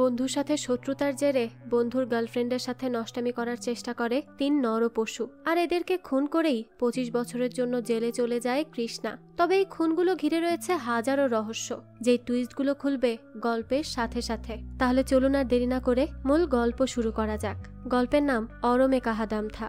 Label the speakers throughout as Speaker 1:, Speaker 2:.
Speaker 1: বন্ধুর সাথে শত্রুতার জেরে বন্ধুর গার্লফ্রেন্ডের সাথে নষ্টামি করার চেষ্টা করে 3 নরপশু, আর এদেরকে খুন করেই 25 বছরের জন্য জেলে চলে যায় কৃষ্ণা। তবে এই খুনগুলো ঘিরে রয়েছে হাজারো রহস্য, যেই টুইস্টগুলো খুলবে গল্পের সাথে সাথে। তাহলে চলুন আর দেরি না করে মূল গল্প শুরু করা যাক। গল্পের নাম অরমে কাহাদাম থা।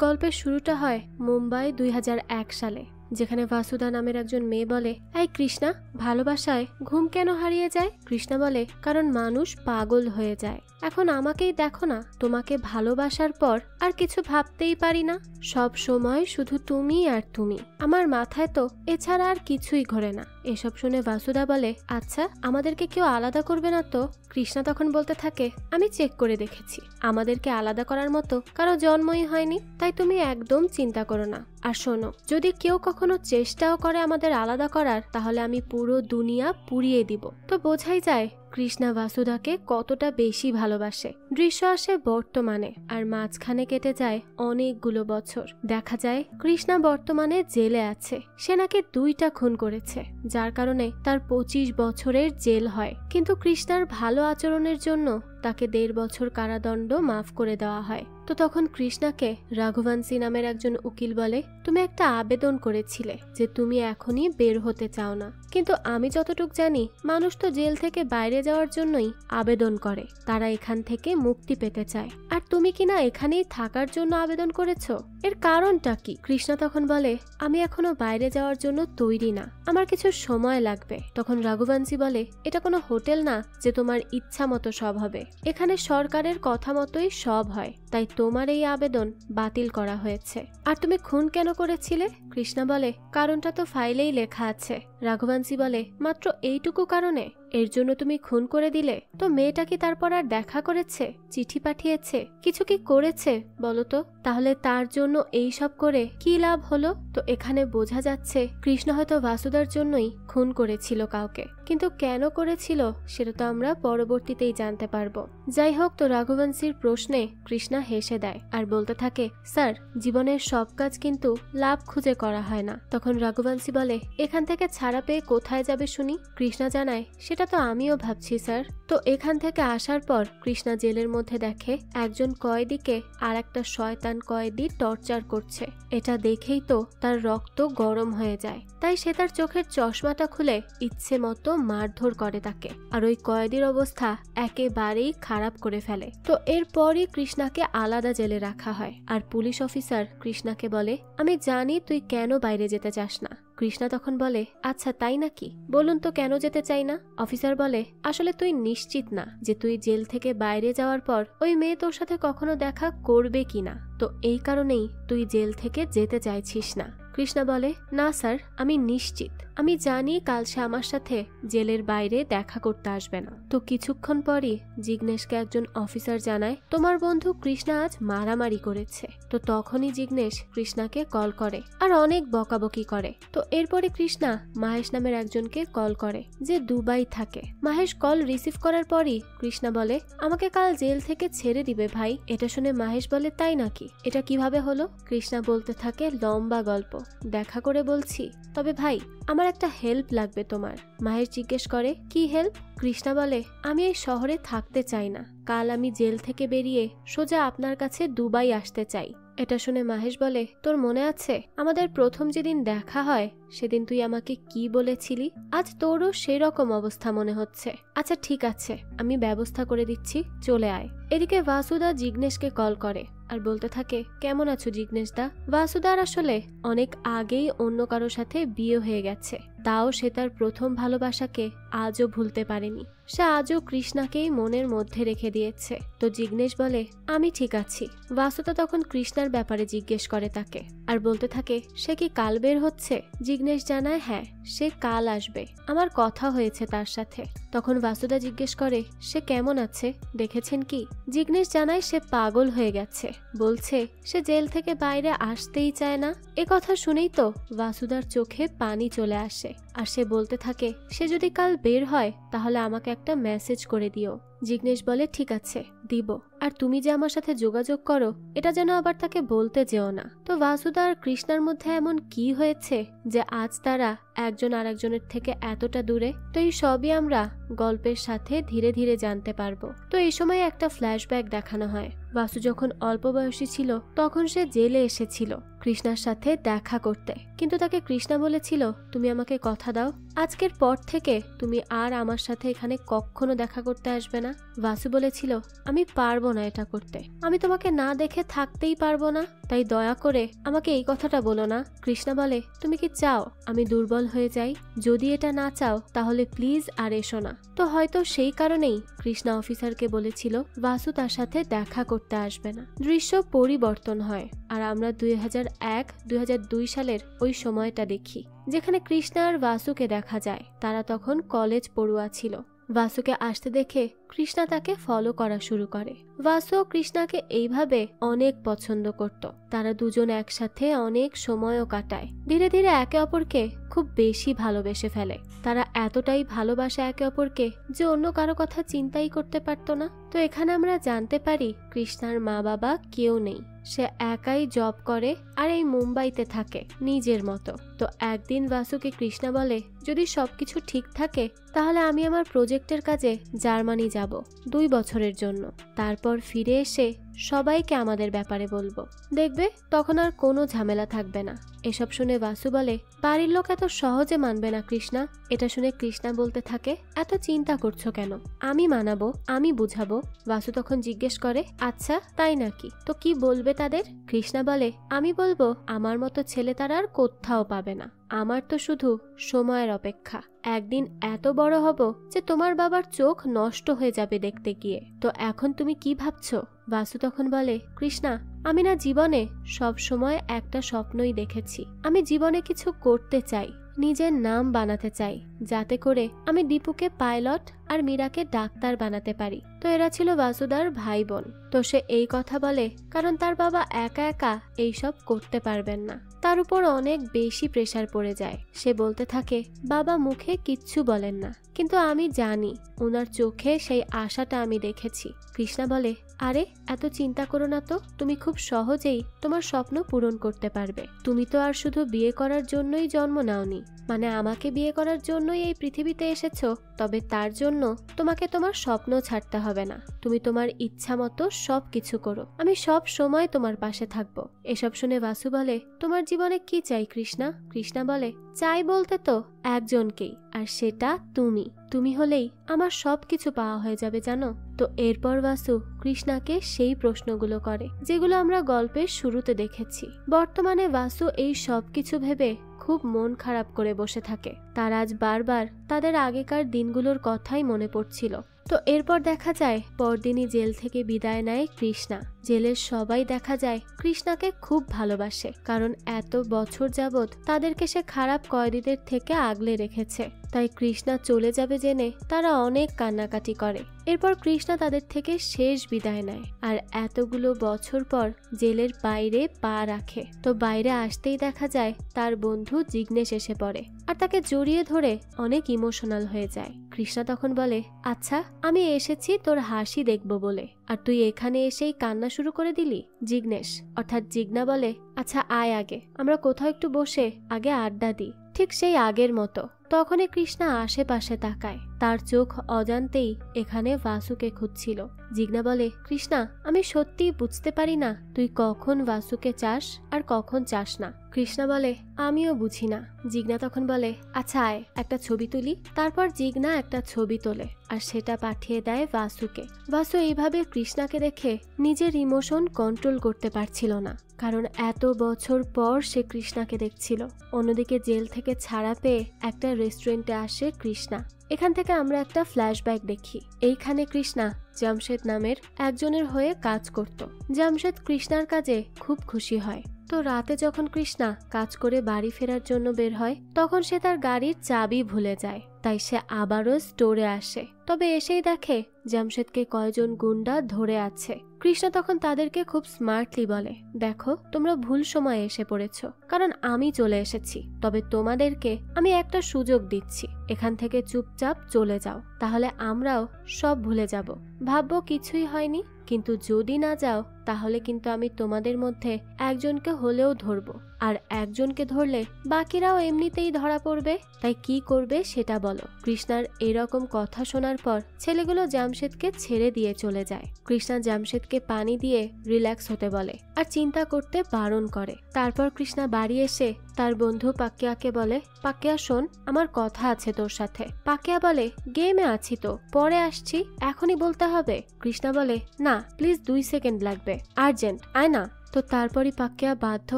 Speaker 1: গল্পের শুরুটা হয় মুম্বাই 2001 সালে, যেখানে ভাসুদা নামের একজন মেয়ে বলে, এই কৃষ্ণা, ভালোবাসায় ঘুম কেন হারিয়ে যায়? কৃষ্ণা বলে, কারণ মানুষ পাগল হয়ে যায়। এখন আমাকেই দেখো না, তোমাকে ভালোবাসার পর আর কিছু ভাবতেই পারি না। সব সময় শুধু তুমি আর তুমি, আমার মাথায় তো এছাড়া আর কিছুই ঘোরে না। এসব শুনে ভাসুদা বলে, আচ্ছা আমাদেরকে কেউ আলাদা করবে না তো? কৃষ্ণা তখন বলতে থাকে, আমি চেক করে দেখেছি, আমাদেরকে আলাদা করার মতো কারো জন্মই হয়নি, তাই তুমি একদম চিন্তা করো না। আর শোনো, যদি কেউ কখনো চেষ্টাও করে আমাদের আলাদা করার, তাহলে আমি পুরো দুনিয়া পুড়িয়ে দিব। তো বোঝাই যায় কৃষ্ণা ভাসুদাকে কতটা বেশি ভালোবাসে। দৃশ্য আসে বর্তমানে, আর মাঝখানে কেটে যায় অনেকগুলো বছর। দেখা যায় কৃষ্ণা বর্তমানে জেলে আছে। সে নাকি 2টা খুন করেছে, যার কারণে তার 25 বছরের জেল হয়। কিন্তু কৃষ্ণার ভালো আচরণের জন্য তাকে 1.5 বছর কারাদণ্ড মাফ করে দেওয়া হয়। তো তখন কৃষ্ণাকে রাঘুবংশী নামের একজন উকিল বলে, তুমি একটা আবেদন করেছিলে যে তুমি এখনই বের হতে চাও না, কিন্তু আমি যতটুক জানি মানুষ তো জেল থেকে বাইরে যাওয়ার জন্যই আবেদন করে, তারা এখান থেকে মুক্তি পেতে চায়। আর তুমি কিনা এখানেই থাকার জন্য আবেদন করেছো, এর কারণটা কি? কৃষ্ণা তখন বলে, আমি এখনো বাইরে যাওয়ার জন্য তৈরি না, আমার কিছু সময় লাগবে। তখন রাঘুবংশী বলে, এটা কোনো হোটেল না যে তোমার ইচ্ছা মতো সব হবে, এখানে সরকারের কথা মতোই সব হয়, তাই তোমার এই আবেদন বাতিল করা হয়েছে। আর তুমি খুন কেন করেছিলে? কৃষ্ণা বলে, কারণটা তো ফাইলেই লেখা আছে। রাঘুবংশী বলে, মাত্র এইটুকু কারণে এর জন্য তুমি খুন করে দিলে? তো মেয়েটা কি তারপর আর দেখা করেছে, চিঠি পাঠিয়েছে, কিছু কি করেছে বলো তো? তাহলে তার জন্য এই সব করে কি লাভ হলো? তো এখানে বোঝা যাচ্ছে কৃষ্ণ হয়তো ভাসুদার জন্যই খুন করেছিল কাউকে, কিন্তু কেন করেছিল সেটা তো আমরা পরবর্তীতেই জানতে পারবো। যাই হোক, তো রাঘুবংশীর প্রশ্নে কৃষ্ণা হেসে দেয় আর বলতে থাকে, স্যার, জীবনের সব কাজ কিন্তু লাভ খুঁজে করা হয় না। তখন রাঘুবংশী বলে, এখান থেকে ছাড়া পেয়ে কোথায় যাবে শুনি? কৃষ্ণা জানায়, সেটা তো আমিও ভাবছি স্যার। তো এখান থেকে আসার পর কৃষ্ণা জেলের মধ্যে দেখে একজন কয়েদিকে আর একটা শয়তান কয়েদি টর্চার করছে। এটা দেখেই তো তার রক্ত গরম হয়ে যায়, তাই সে তার চোখের চশমাটা খুলে ইচ্ছে মতো মারধর করে তাকে, আর ওই কয়েদির অবস্থা একেবারেই খারাপ করে ফেলে। তো এরপরই কৃষ্ণাকে আলাদা জেলে রাখা হয়, আর পুলিশ অফিসার কৃষ্ণাকে বলে, আমি জানি তুই কেন বাইরে যেতে চাস না। কৃষ্ণা তখন বলে, আচ্ছা তাই নাকি, বলুন তো কেন যেতে চাই না? অফিসার বলে, আসলে তুই নিশ্চিত না যে তুই জেল থেকে বাইরে যাওয়ার পর ওই মেয়ে তোর সাথে কখনো দেখা করবে কিনা, তো এই কারণেই তুই জেল থেকে যেতে চাইছিস না। কৃষ্ণা বলে, না স্যার, আমি নিশ্চিত, আমি জানি কাল সে আমার সাথে জেলের বাইরে দেখা করতে আসবে না। তো কিছুক্ষণ পরই জিগ্নেশকে একজন অফিসার জানায়, তোমার বন্ধু কৃষ্ণা আজ মারামারি করেছে। তো তখনই জিগ্নেশ কৃষ্ণাকে কল করে আর অনেক বকাবকি করে। তো এরপরে কৃষ্ণা মাহেশ নামের একজনকে কল করে যে দুবাই থাকে। মাহেশ কল রিসিভ করার পরই কৃষ্ণা বলে, আমাকে কাল জেল থেকে ছেড়ে দিবে ভাই। এটা শুনে মাহেশ বলে, তাই নাকি, এটা কিভাবে হলো? কৃষ্ণা বলতে থাকে লম্বা গল্প, দেখা করে বলছি, তবে ভাই আমার একটা হেল্প লাগবে তোমার। মাহেশ জিজ্ঞেস করে, কি হেল্প? কৃষ্ণা বলে, আমি এই শহরে থাকতে চাই না, কাল আমি জেল থেকে বেরিয়ে সোজা আপনার কাছে দুবাই আসতে চাই। এটা শুনে মাহেশ বলে, তোর মনে আছে আমাদের প্রথম যেদিন দেখা হয় সেদিন তুই আমাকে কি বলেছিলি? আজ তোরও সেরকম অবস্থা মনে হচ্ছে। আচ্ছা ঠিক আছে, আমি ব্যবস্থা করে দিচ্ছি, চলে আয়। এদিকে ভাসুদা জিগ্নেশকে কল করে আর বলতে থাকে, কেমন আছো জিগ্নেশ দা? ভাসুদার আসলে অনেক আগেই অন্য কারো সাথে বিয়ে হয়ে গেছে, তাও সে তার প্রথম ভালোবাসাকে আজও ভুলতে পারেনি। সে আজও কৃষ্ণাকেই মনের মধ্যে রেখে দিয়েছে। তো জিগ্নেশ বলে, আমি ঠিক আছি। ভাসুদা তখন কৃষ্ণার ব্যাপারে জিজ্ঞেস করে তাকে আর বলতে থাকে, সে কি কাল বের হচ্ছে? জিগ্নেশ জানায়, হ্যাঁ, সে কাল আসবে, আমার কথা হয়েছে তার সাথে। তখন ভাসুদা জিজ্ঞেস করে, সে কেমন আছে, দেখেছেন কি? জিগ্নেশ জানায়, সে পাগল হয়ে গেছে, বলছে সে জেল থেকে বাইরে আসতেই চায় না। এ কথা শুনেই তো ভাসুদার চোখে পানি চলে আসে আর সে বলতে থাকে, সে যদি কাল বের হয় তাহলে আমাকে একটা মেসেজ করে দিও। জিগ্নেশ বলে ঠিক আছে দিব, আর তুমি যে আমার সাথে যোগাযোগ করো এটা যেন আবার তাকে বলতে যেও না। তো বাসুদা আর কৃষ্ণার মধ্যে এমন কি হয়েছে যে আজ তারা একজন আরেকজনের থেকে এতটা দূরে? তো এই সবই আমরা গল্পের সাথে ধীরে ধীরে জানতে পারবো। তো এই সময় একটা ফ্ল্যাশব্যাক দেখানো হয়। বাসু যখন অল্প বয়সী ছিল তখন সে জেলে এসেছিল কৃষ্ণার সাথে দেখা করতে, কিন্তু তাকে কৃষ্ণা বলেছিল তুমি আমাকে কথা দাও আজকের পর থেকে তুমি আর আমার সাথে এখানে কখনো দেখা করতে আসবে না। বাসু বলেছিল আমি পারবো না এটা করতে, আমি তোমাকে না দেখে থাকতেই পারবো না, তাই দয়া করে আমাকে এই কথাটা বলো না। কৃষ্ণা বলে তুমি কি চাও আমি দুর্বল হয়ে যাই? যদি এটা না চাও তাহলে প্লিজ আর এসো না। তো হয়তো সেই কারণেই কৃষ্ণা অফিসারকে বলেছিল বাসু তার সাথে দেখা করতে আসবে না। দৃশ্য পরিবর্তন হয় আর আমরা 2001-2002 সালের ওই সময়টা দেখি, যেখানে কৃষ্ণা আর বাসুকে দেখা যায়। তারা তখন কলেজ পড়ুয়া ছিল। বাসুকে আসতে দেখে কৃষ্ণা তাকে ফলো করা শুরু করে। বাসু ও কৃষ্ণাকে এইভাবে অনেক পছন্দ করত। তারা দুজন একসাথে অনেক সময়ও কাটায়। ধীরে ধীরে একে অপরকে খুব বেশি ভালোবেসে ফেলে। তারা এতটাই ভালোবাসে একে অপরকে যে অন্য কারো কথা চিন্তাই করতে পারত না। তো এখানে আমরা জানতে পারি কৃষ্ণার মা বাবা কেউ নেই, সে একাই জব করে আর এই মুম্বাইতে থাকে নিজের মতো। তো একদিন বাসুকে কৃষ্ণা বলে যদি সবকিছু ঠিক থাকে তাহলে আমি আমার প্রজেক্টের কাজে জার্মানি যাব 2 বছরের জন্য, তারপর ফিরে এসে সবাইকে আমাদের ব্যাপারে বলবো, দেখবে তখন আর কোনো ঝামেলা থাকবে না। এসব শুনে বাসু বলে বাড়ির লোক এত সহজে মানবে না কৃষ্ণা। এটা শুনে কৃষ্ণা বলতে থাকে এত চিন্তা করছো কেন, আমি মানাবো, আমি বুঝাবো। বাসু তখন জিজ্ঞেস করে আচ্ছা তাই নাকি, তো কি বলবে তাদের? কৃষ্ণা বলে আমি বলবো আমার মতো ছেলে তারা আর কোথাও পাবে না, আমার তো শুধু সময়ের অপেক্ষা। একদিন এত বড় হব যে তোমার বাবার চোখ নষ্ট হয়ে যাবে দেখতে গিয়ে। তো এখন তুমি কি ভাবছো? বাসু তখন বলে কৃষ্ণা আমি না জীবনে সব সময় একটা স্বপ্নই দেখেছি, আমি জীবনে কিছু করতে চাই, নিজের নাম বানাতে চাই, যাতে করে আমি দীপুকে পাইলট আর মীরাকে ডাক্তার বানাতে পারি। তো এরা ছিল বাসুদার ভাই বোন। তো সে এই কথা বলে কারণ তার বাবা একা একা এইসব করতে পারবেন না, তার উপর অনেক বেশি প্রেসার পড়ে যায়। সে বলতে থাকে বাবা মুখে কিচ্ছু বলেন না, কিন্তু আমি জানি ওনার চোখে সেই আশাটা আমি দেখেছি। কৃষ্ণা বলে আরে এত চিন্তা করো না তো, তুমি খুব সহজেই তোমার স্বপ্ন পূরণ করতে পারবে। তুমি তো আর শুধু বিয়ে করার জন্যই জন্ম নাওনি, মানে আমাকে বিয়ে করার জন্যই এই পৃথিবীতে এসেছো, তবে তার জন্য তোমাকে তোমার স্বপ্ন ছাড়তে হবে না। তুমি তোমার ইচ্ছা মতো সব কিছু করো, আমি সব সময় তোমার পাশে থাকবো। এসব শুনে বাসু বলে তোমার জীবনে কি চাই কৃষ্ণা? কৃষ্ণা বলে চাই বলতে তো একজনকেই, আর সেটা তুমি। তুমি হলেই আমার সবকিছু পাওয়া হয়ে যাবে জানো। তো এরপর বাসু কৃষ্ণাকে সেই প্রশ্নগুলো করে যেগুলো আমরা গল্পের শুরুতে দেখেছি। বর্তমানে বাসু এই সবকিছু ভেবে খুব মন খারাপ করে বসে থাকে। তার আজ বারবার তাদের আগেকার দিনগুলোর কথাই মনে পড়ছিল। তো এরপর দেখা যায় পরদিনই জেল থেকে বিদায় নেয় কৃষ্ণা। জেলের সবাই দেখা যায় কৃষ্ণাকে খুব ভালোবাসে, কারণ এত বছর যাবৎ তাদেরকে সে খারাপ কয়েদিদের থেকে আগলে রেখেছে। তাই কৃষ্ণা চলে যাবে জেনে তারা অনেক কান্নাকাটি করে। এরপর কৃষ্ণা তাদের থেকে শেষ বিদায় নেয় আর এতগুলো বছর পর জেলের বাইরে পা রাখে। তো বাইরে আসতেই দেখা যায় তার বন্ধু জিগ্নেশ এসে পড়ে আর তাকে জড়িয়ে ধরে অনেক ইমোশনাল হয়ে যায়। কৃষ্ণা তখন বলে আচ্ছা আমি এসেছি তোর হাসি দেখবো বলে, আর তুই এখানে এসেই কান্না শুরু করে দিলি? জিগ্নেশ অর্থাৎ জিগ্না বলে আচ্ছা আয় আগে আমরা কোথাও একটু বসে আগে আড্ডা দিই। ঠিক সেই আগের মতো তখনই কৃষ্ণা আশেপাশে তাকায়, তার চোখ অজান্তেই এখানে বাসুকে খুঁজছিল। জিগ্না বলে কৃষ্ণা আমি সত্যি বুঝতে পারি না তুই কখন বাসুকে চাস আর কখন চাস না। কৃষ্ণা বলে আমিও বুঝি না। জিগ্না তখন বলে আচ্ছা আয় একটা ছবি তুলি। তারপর জিগ্না একটা ছবি তোলে আর সেটা পাঠিয়ে দেয় বাসুকে। বাসু এইভাবে কৃষ্ণাকে দেখে নিজের ইমোশন কন্ট্রোল করতে পারছিল না, কারণ এত বছর পর সে কৃষ্ণাকে দেখছিল। অন্যদিকে জেল থেকে ছাড়া পেয়ে একটা রেস্টুরেন্টে আসে কৃষ্ণা। এখান থেকে আমরা একটা ফ্ল্যাশব্যাক দেখি। এইখানে কৃষ্ণা জামশেদ নামের একজনের হয়ে কাজ করত। জামশেদ কৃষ্ণার কাজে খুব খুশি হয়। তো রাতে যখন কৃষ্ণা কাজ করে বাড়ি ফেরার জন্য বের হয় তখন সে তার গাড়ির চাবি ভুলে যায়। তাই সে আবারও স্টোরে আসে। তবে এসেই দেখে জামশেদকে কয়জন গুন্ডা ধরে আছে। কৃষ্ণা তখন তাদেরকে খুব স্মার্টলি বলে, দেখো তোমরা ভুল সময়ে এসে পড়েছো, কারণ আমি চলে এসেছি। তবে তোমাদেরকে আমি একটা সুযোগ দিচ্ছি, এখান থেকে চুপচাপ চলে যাও, তাহলে আমরাও সব ভুলে যাব, ভাববো কিছুই হয়নি। কিন্তু যদি না যাও তাহলে কিন্তু আমি তোমাদের মধ্যে একজনকে হলেও ধরবো, আর একজনকে ধরলে বাকিরাও এমনিতেই ধরা পড়বে। তাই কি করবে সেটা বলো। কৃষ্ণার এরকম কথা শোনার পর ছেলেগুলো জামশেদকে ছেড়ে দিয়ে চলে যায়। কৃষ্ণা জামশেদকে পানি দিয়ে রিল্যাক্স হতে বলে আর চিন্তা করতে বারণ করে। তারপর কৃষ্ণা বাড়ি এসে তার বন্ধু পাকিয়াকে বলে, পাকিয়া শোন, আমার কথা আছে তোর সাথে। পাকিয়া বলে, গেমে আছি তো, পরে আসছি, এখনই বলতে হবে? কৃষ্ণা বলে, না প্লিজ 2 সেকেন্ড লাগবে, আর্জেন্ট, আয় না। তো তারপরই পাকিয়া বাধ্য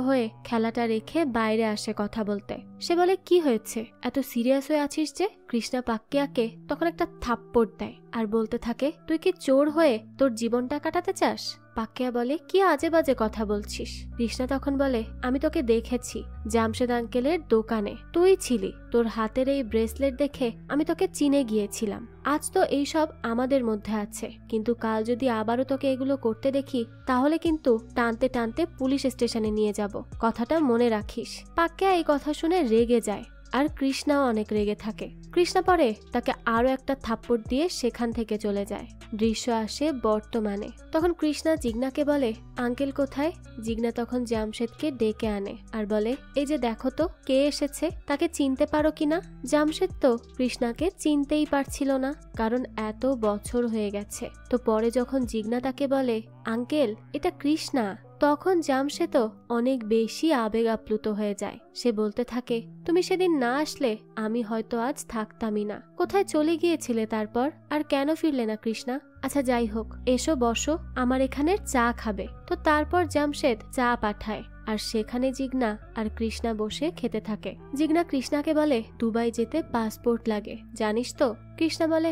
Speaker 1: হয়ে খেলাটা রেখে বাইরে আসে কথা বলতে। সে বলে, কি হয়েছে, এত সিরিয়াস হয়ে আছিস যে? কৃষ্ণা পাকিয়াকে তখন একটা থাপ্পড় দেয় আর বলতে থাকে, তুই কি চোর হয়ে তোর জীবনটা কাটাতে চাস? পাকিয়া বলে, কি আজে বাজে কথা বলছিস? কৃষ্ণা তখন বলে, আমি তোকে দেখেছি জামশেদ আঙ্কেলের দোকানে, তুই ছিলি, তোর হাতের এই ব্রেসলেট দেখে আমি তোকে চিনে গিয়েছিলাম। আজ তো এইসব আমাদের মধ্যে আছে, কিন্তু কাল যদি আবারও তোকে এগুলো করতে দেখি তাহলে কিন্তু টানতে টানতে পুলিশ স্টেশনে নিয়ে যাব, কথাটা মনে রাখিস। পাকিয়া এই কথা শুনে রেগে যায় আর কৃষ্ণাও অনেক রেগে থাকে। কৃষ্ণা পরে তাকে আরো একটা থাপ্পড় দিয়ে সেখান থেকে চলে যায়। দৃশ্য আসে বর্তমানে। তখন কৃষ্ণা জিগনাকে বলে, আঙ্কেল কোথায়? জিগনা তখন জামশেদকে ডেকে আনে আর বলে, এই যে দেখো তো কে এসেছে, তাকে চিনতে পারো কিনা? জামশেদ তো কৃষ্ণাকে চিনতেই পারছিল না, কারণ এত বছর হয়ে গেছে। তো পরে যখন জিগনা তাকে বলে, আঙ্কেল এটা কৃষ্ণা, তখন জামশেদও অনেক বেশি আবেগ আপ্লুত হয়ে যায়। সে বলতে থাকে, তুমি সেদিন না আসলে আমি হয়তো আজ থাকতামই না। কোথায় চলে গিয়েছিলে তারপর, আর কেন ফিরলে না কৃষ্ণা? আচ্ছা যাই হোক, এসো বসো, আমার এখানের চা খাবে। তো তারপর জামশেদ চা পাঠায় আর সেখানে জিগনা আর কৃষ্ণা বসে খেতে থাকে। জিগনা কৃষ্ণাকে বলে, দুবাই যেতে পাসপোর্ট লাগে, জানিস তো? কৃষ্ণা বলে,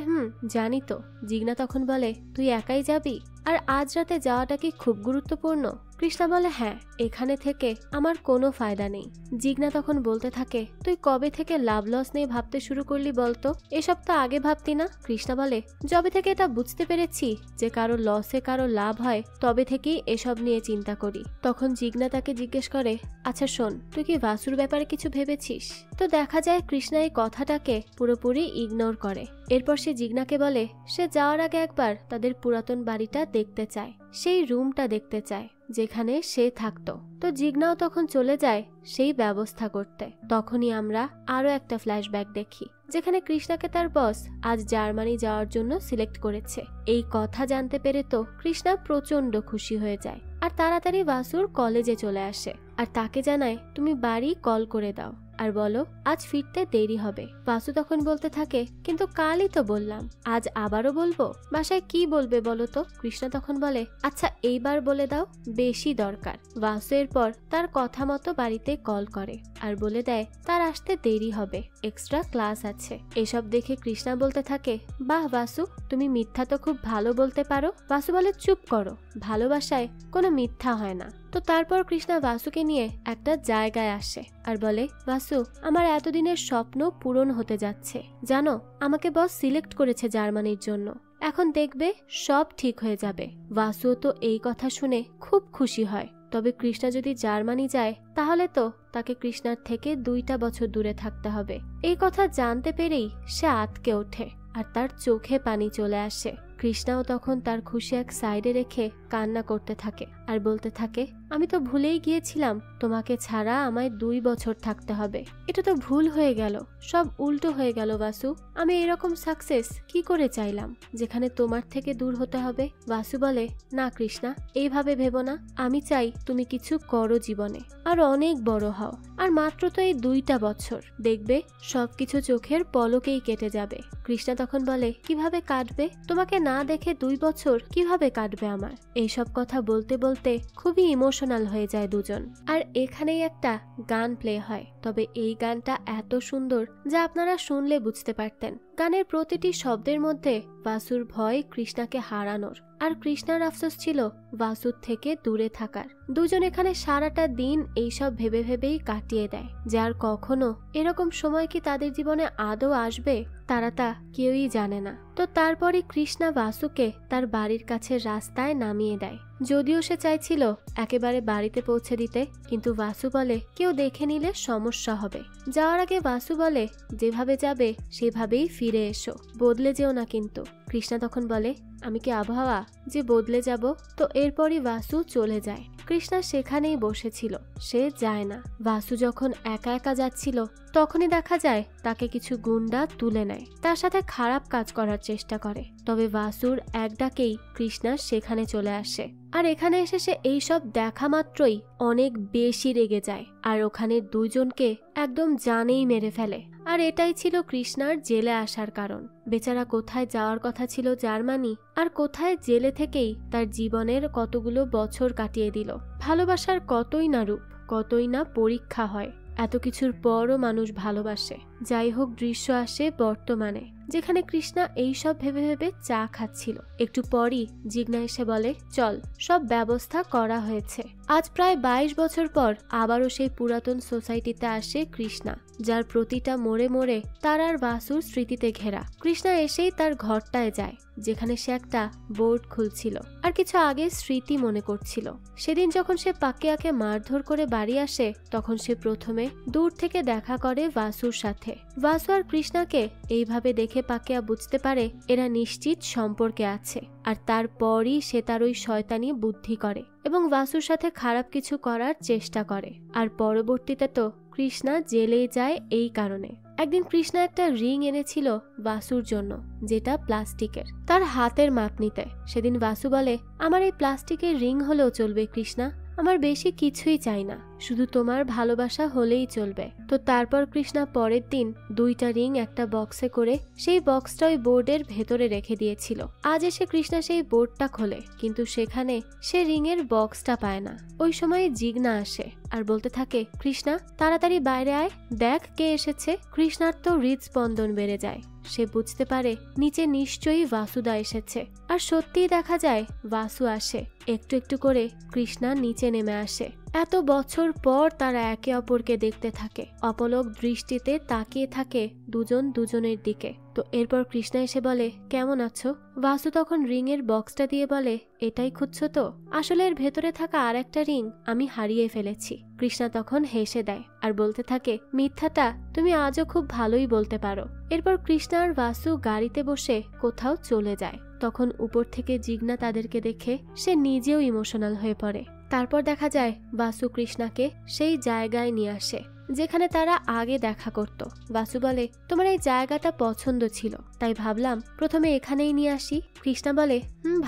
Speaker 1: জানি তো। জিগনা তখন বলে, তুই একাই যাবি? আর আজ রাতে যাওয়াটা কি খুব গুরুত্বপূর্ণ? কৃষ্ণা বলে, হ্যাঁ, এখানে থেকে আমার কোনো ফায়দা নেই। জিগনা তখন বলতে থাকে, তুই কবে থেকে লাভ লস নিয়ে ভাবতে শুরু করলি বলতো? এসব তো আগে ভাবতি না। কৃষ্ণা বলে, যবে থেকে এটা বুঝতে পেরেছি যে কারো লসে কারো লাভ হয় তবে থেকেই এসব নিয়ে চিন্তা করি। তখন জিগনা তাকে জিজ্ঞেস করে, আচ্ছা শোন, তুই কি বাসুর ব্যাপারে কিছু ভেবেছিস? তো দেখা যায় কৃষ্ণা এই কথাটাকে পুরোপুরি ইগনোর করে। এরপর সে জিগনাকে বলে, সে যাওয়ার আগে একবার তাদের পুরাতন বাড়িটা দেখতে চায়, সেই রুমটা দেখতে চায় যেখানে সে থাকতো। তো জিগনাও তখন চলে যায় সেই ব্যবস্থা করতে। তখনই আমরা আরো একটা ফ্ল্যাশব্যাক দেখি, যেখানে কৃষ্ণাকে তার বস আজ জার্মানি যাওয়ার জন্য সিলেক্ট করেছে। এই কথা জানতে পেরে তো কৃষ্ণা প্রচন্ড খুশি হয়ে যায় আর তাড়াতাড়ি বাসুর কলেজে চলে আসে আর তাকে জানায়, তুমি বাড়ি কল করে দাও আর বলো আজ ফিরতে দেরি হবে। বাসু তখন বলতে থাকে, কিন্তু কালই তো বললাম, আজ আবারও বলবো? বাসায় কি বলবে বলো তো? কৃষ্ণা তখন বলে, আচ্ছা এইবার বলে দাও, বেশি দরকার। বাসু এরপর তার কথা মতো বাড়িতে কল করে আর বলে দেয় তার আসতে দেরি হবে, এক্সট্রা ক্লাস আছে। এসব দেখে কৃষ্ণা বলতে থাকে, বাহ বাসু, তুমি মিথ্যা তো খুব ভালো বলতে পারো। বাসু বলে, চুপ করো, ভালোবাসায় কোনো মিথ্যা হয় না। তো তারপর কৃষ্ণা বাসুকে নিয়ে একটা জায়গায় আসে আর বলে, বাসু, আমার এতদিনের স্বপ্ন পূরণ হতে যাচ্ছে, জানো আমাকে বস সিলেক্ট করেছে জার্মানির জন্য, এখন দেখবে সব ঠিক হয়ে যাবে। বাসুও তো এই কথা শুনে খুব খুশি হয়। তবে কৃষ্ণা যদি জার্মানি যায় তাহলে তো তাকে কৃষ্ণার থেকে 2টা বছর দূরে থাকতে হবে। এই কথা জানতে পেরেই সে আঁতকে ওঠে আর তার চোখে পানি চলে আসে। কৃষ্ণাও তখন তার খুশি এক সাইডে রেখে কান্না করতে থাকে আর বলতে থাকে, আমি তো ভুলেই গিয়েছিলাম তোমাকে ছাড়া আমায় 2 বছর থাকতে হবে। এটা তো ভুল হয়ে গেল, সব উল্টো হয়ে গেল বাসু। আমি এরকম সাকসেস কি করে চাইলাম যেখানে তোমার থেকে দূর হতে হবে? বাসু বলে, না কৃষ্ণা, এইভাবে ভেবো না, আমি চাই তুমি কিছু করো জীবনে, আর অনেক বড় হও। আর মাত্র তো এই 2টা বছর, দেখবে সবকিছু চোখের পলকেই কেটে যাবে। কৃষ্ণা তখন বলে, কিভাবে কাটবে? তোমাকে না দেখে 2 বছর কিভাবে কাটবে আমার? এইসব কথা বলতে বলতে খুবই ইমোশনাল হয়ে যায় দুজন। আর এখানেই একটা গান প্লে হয়, তবে এই গানটা এত সুন্দর যা আপনারা শুনলে বুঝতে পারতেন। গানের প্রতিটি শব্দের মধ্যে বাসুর ভয় কৃষ্ণাকে হারানোর আর কৃষ্ণার আফসোস ছিল বাসুর থেকে দূরে থাকার। দুজন এখানে সারাটা দিন এইসব ভেবে ভেবেই কাটিয়ে দেয়, যে আর কখনো এরকম সময় কি তাদের জীবনে আদৌ আসবে তারা তা কেউই জানে না। তো তারপরই কৃষ্ণা বাসুকে তার বাড়ির কাছে রাস্তায় নামিয়ে দেয়। যদিও সে চাইছিল একেবারে বাড়িতে পৌঁছে দিতে, কিন্তু বাসু বলে কেউ দেখে নিলে সমস্যা হবে। যাওয়ার আগে বাসু বলে যেভাবে যাবে সেভাবেই ফিরে এসো, বদলে যেও না কিন্তু। কৃষ্ণা তখন বলে আমি কি আবহাওয়া যে বদলে যাব? তো এরপরই বাসু চলে যায়। কৃষ্ণা সেখানেই বসেছিল, সে যায় না। বাসু যখন একা একা যাচ্ছিল তখনই দেখা যায় তাকে কিছু গুন্ডা তুলে নেয়, তার সাথে খারাপ কাজ করার চেষ্টা করে। তবে বাসুর এক ডাকেই কৃষ্ণা সেখানে চলে আসে, আর এখানে এসে সে এইসব দেখা মাত্রই অনেক বেশি রেগে যায়, আর ওখানে দুইজনকে একদম জানেই মেরে ফেলে। আর এটাই ছিল কৃষ্ণার জেলে আসার কারণ। বেচারা কোথায় যাওয়ার কথা ছিল জার্মানি, আর কোথায় জেলে থেকেই তার জীবনের কতগুলো বছর কাটিয়ে দিল। ভালোবাসার কতই না রূপ, কতই না পরীক্ষা হয়, এত কিছুর পরও মানুষ ভালোবাসে। যাই হোক, দৃশ্য আসে বর্তমানে, যেখানে কৃষ্ণা এইসব ভেবে ভেবে চা খাচ্ছিল। একটু পরই জিগনা এসে বলে চল, সব ব্যবস্থা করা হয়েছে। আজ প্রায় 22 বছর পর আবারও সেই পুরাতন সোসাইটিতে আসে কৃষ্ণা, যার প্রতিটা মোড়ে মোড়ে তার আর বাসুর স্মৃতিতে ঘেরা। কৃষ্ণা এসেই তার ঘরটায় যায়, যেখানে সে একটা বোর্ড খুলছিল আর কিছু আগে স্মৃতি মনে করছিল। সেদিন যখন সে পাকিয়াকে মারধর করে বাড়ি আসে, তখন সে প্রথমে দূর থেকে দেখা করে বাসুর সাথে। বাসু আর কৃষ্ণাকে এইভাবে দেখে পাকিয়া বুঝতে পারে এরা নিশ্চিত সম্পর্কে আছে, আর তারপরই সে তার ওই শয়তানি বুদ্ধি করে এবং বাসুর সাথে খারাপ কিছু করার চেষ্টা করে। আর পরবর্তীতে তো কৃষ্ণা জেলে যায় এই কারণে। একদিন কৃষ্ণা একটা রিং এনেছিল বাসুর জন্য, যেটা প্লাস্টিকের, তার হাতের মাপ নিতে। সেদিন বাসু বলে আমার এই প্লাস্টিকের রিং হলেও চলবে কৃষ্ণা, আমার বেশি কিছুই চাই না, শুধু তোমার ভালোবাসা হলেই চলবে। তো তারপর কৃষ্ণা পরের দিন 2টা রিং একটা বক্সে করে সেই বক্সটা ওই বোর্ডের ভেতরে রেখে দিয়েছিল। আজ এসে কৃষ্ণা সেই বোর্ডটা খোলে, কিন্তু সেখানে সে রিং এর বক্সটা পায় না। ওই সময় জিগনা আসে আর বলতে থাকে কৃষ্ণা তাড়াতাড়ি বাইরে আয়, দেখ কে এসেছে। কৃষ্ণার তো হৃদস্পন্দন বেড়ে যায়, সে বুঝতে পারে নিচে নিশ্চয়ই বাসুদা এসেছে। আর সত্যিই দেখা যায় বাসু আসে। একটু একটু করে কৃষ্ণা নিচে নেমে আসে। এত বছর পর তারা একে অপরকে দেখতে থাকে, অপলক দৃষ্টিতে তাকিয়ে থাকে দুজন দুজনের দিকে। তো এরপর কৃষ্ণা এসে বলে কেমন আছো? বাসু তখন রিং এর বক্সটা দিয়ে বলে এটাই খুঁজছো তো? আসলে এর ভেতরে থাকা আর একটা রিং আমি হারিয়ে ফেলেছি। কৃষ্ণা তখন হেসে দেয় আর বলতে থাকে মিথ্যাটা তুমি আজও খুব ভালোই বলতে পারো। এরপর কৃষ্ণা আর বাসু গাড়িতে বসে কোথাও চলে যায়। তখন উপর থেকে জিগনা তাদেরকে দেখে সে নিজেও ইমোশনাল হয়ে পড়ে। তারপর দেখা যায় বাসু কৃষ্ণাকে সেই জায়গায় নিয়ে আসে যেখানে তারা আগে দেখা করত। বাসু বলে তোমার এই জায়গাটা পছন্দ ছিল, তাই ভাবলাম প্রথমে এখানেই নিয়ে আসি। কৃষ্ণা বলে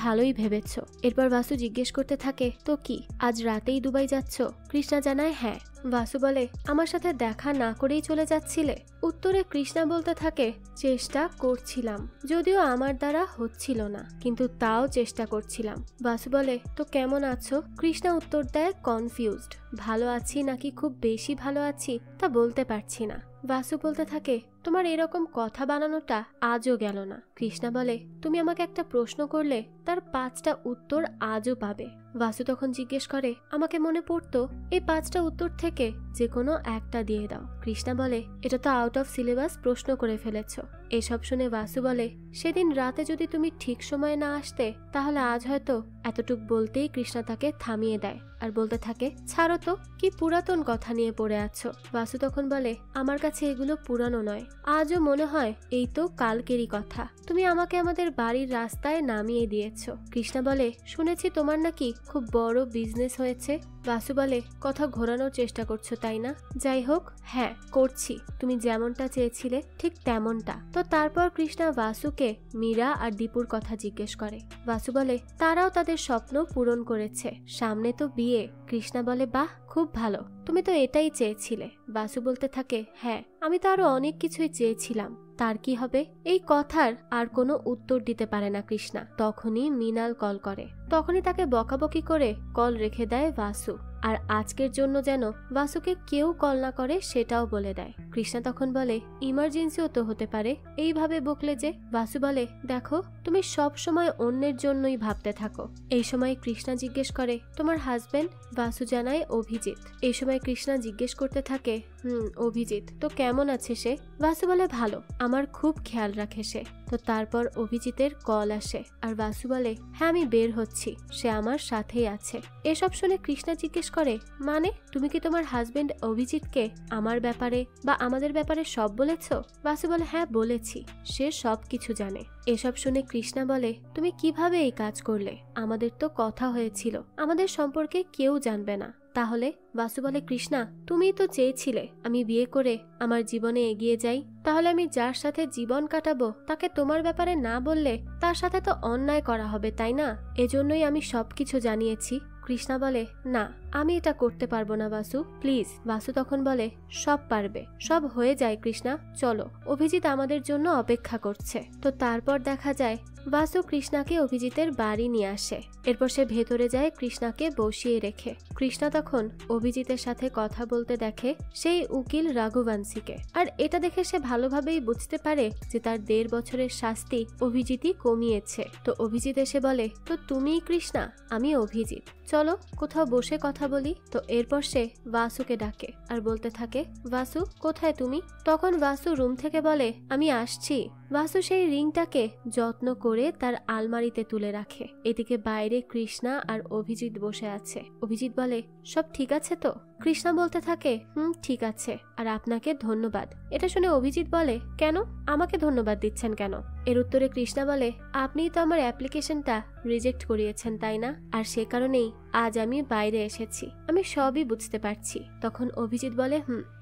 Speaker 1: ভালোই ভেবেছ। এরপর বাসু জিজ্ঞেস করতে থাকে তো কি আজ রাতেই দুবাই যাচ্ছ? কৃষ্ণা জানায় হ্যাঁ। বাসু বলে আমার সাথে দেখা না করেই চলে যাচ্ছিলে? উত্তরে কৃষ্ণা বলতে থাকে চেষ্টা করছিলাম, যদিও আমার দ্বারা হচ্ছিল না, কিন্তু তাও চেষ্টা করছিলাম। বাসু বলে তো কেমন আছো? কৃষ্ণা উত্তর দেয় কনফিউজড, ভালো আছি নাকি খুব বেশি ভালো আছি তা বলতে পারছি না। বাসু বলতে থাকে তোমার এরকম কথা বানানোটা আজও গেল না। কৃষ্ণা বলে তুমি আমাকে একটা প্রশ্ন করলে তার 5টা উত্তর আজও পাবে। বাসু তখন জিজ্ঞেস করে আমাকে মনে পড়তো এই 5টা উত্তর থেকে যে কোনো একটা দিয়ে দাও। কৃষ্ণা বলে এটা তো আউট অফ সিলেবাস প্রশ্ন করে ফেলেছ। এসব শুনে বাসু বলে সেদিন রাতে যদি তুমি ঠিক সময়ে না আসতে তাহলে আজ হয়তো। এতটুক বলতেই কৃষ্ণা তাকে থামিয়ে দেয় আর বলতে থাকে ছাড়ো তো, কি পুরাতন কথা নিয়ে পড়ে আছো। বাসু তখন বলে আমার কাছে এগুলো পুরানো নয়, আজও মনে হয় এই তো কালকেরই কথা। তুমি আমাকে আমাদের বাড়ির রাস্তায় নামিয়ে দিয়েছো। কৃষ্ণা বলে শুনেছি তোমার নাকি খুব বড় বিজনেস হয়েছে। বাসু বলে কথা ঘোরানোর চেষ্টা করছো তাই না? যাই হোক হ্যাঁ করছি, তুমি যেমনটা চেয়েছিলে ঠিক তেমনটা। তো তারপর কৃষ্ণা বাসুকে মীরা আর দীপুর কথা জিজ্ঞেস করে। বাসু বলে তারাও তাদের স্বপ্ন পূরণ করেছে, সামনে তো বিয়ে। কৃষ্ণা বলে বাহ খুব ভালো, তুমি তো এটাই চেয়েছিলে। বাসু বলতে থাকে হ্যাঁ আমি তো আরো অনেক কিছুই চেয়েছিলাম। তার কি হবে? এই কথার আর কোনো উত্তর দিতে পারে না কৃষ্ণা। তখনই মৃণাল কল করে। তখনই তাকে বকাবকি করে কল রেখে দেয় বাসু। আর আজকের জন্য যেন বাসুকে কেউ কল না করে সেটাও বলে দেয়। কৃষ্ণা তখন বলে ইমার্জেন্সিও তো হতে পারে, এইভাবে বকলে যে। বাসু বলে দেখো তুমি সব সময় অন্যের জন্যই ভাবতে থাকো। এই সময় কৃষ্ণা জিজ্ঞেস করে তোমার হাজবেন্ড? বাসু জানায় অভিজিৎ। এই সময় কৃষ্ণা জিজ্ঞেস করতে থাকে অভিজিৎ তো কেমন আছে সে? বাসু বলে ভালো, আমার খুব খেয়াল রাখে সে। তো তারপর অভিজিতের কল আসে আর বাসু বলে হ্যাঁ আমি বের হচ্ছি, সে আমার সাথেই আছে। এসব শুনে কৃষ্ণা জিজ্ঞেস করে মানে তুমি কি তোমার হাজবেন্ড অভিজিৎকে আমার ব্যাপারে বা আমাদের ব্যাপারে সব বলেছ? বাসু বলে হ্যাঁ বলেছি, সে সব কিছু জানে। এসব শুনে কৃষ্ণা বলে তুমি কিভাবে এই কাজ করলে? আমাদের তো কথা হয়েছিল আমাদের সম্পর্কে কেউ জানবে না। তাহলে? বাসু বলে কৃষ্ণা তুমিই তো চেয়েছিলে আমি বিয়ে করে আমার জীবনে এগিয়ে যাই, তাহলে আমি যার সাথে জীবন কাটাবো তাকে তোমার ব্যাপারে না বললে তার সাথে তো অন্যায় করা হবে তাই না? এজন্যই আমি সবকিছু জানিয়েছি। কৃষ্ণা বলে না আমি এটা করতে পারবো না বাসু, প্লিজ। বাসু তখন বলে সব পারবে, সব হয়ে যায় কৃষ্ণা, চলো অভিজিৎ আমাদের জন্য অপেক্ষা করছে। তো তারপর দেখা যায় বাসু কৃষ্ণাকে অভিজিতের বাড়ি নিয়ে আসে। এরপর সে ভেতরে যায় কৃষ্ণাকে বসিয়ে রেখে। কৃষ্ণা তখন অভিজিতের সাথে কথা বলতে দেখে সেই উকিল রাঘুবংশীকে। আর এটা দেখে সে ভালোভাবেই বুঝতে পারে যে তার 1.5 বছরের শাস্তি অভিজিৎই কমিয়েছে। তো অভিজিৎ এসে বলে তো তুমিই কৃষ্ণা? আমি অভিজিৎ, চলো কোথাও বসে কথা বলি। তো এরপর সে বাসুকে ডাকে আর বলতে থাকে বাসু কোথায় তুমি? তখন বাসু রুম থেকে বলে আমি আসছি। বাসু সেই রিংটাকে যত্ন করে তার আলমারিতে তুলে রাখে। এদিকে বাইরে কৃষ্ণা আর অভিজিৎ বসে আছে। অভিজিৎ বলে সব ঠিক আছে তো? কৃষ্ণা বলতে থাকে ঠিক আছে, আর আপনাকে ধন্যবাদ। এটা শুনে অভিজিৎ বলে কেন আমাকে ধন্যবাদ দিচ্ছেন কেন? এর উত্তরে কৃষ্ণা বলে আপনিই তো আমার অ্যাপ্লিকেশনটা রিজেক্ট করিয়েছেন তাই না, আর সে কারণেই আজ আমি বাইরে এসেছি, আমি সবই বুঝতে পারছি। তখন অভিজিৎ বলে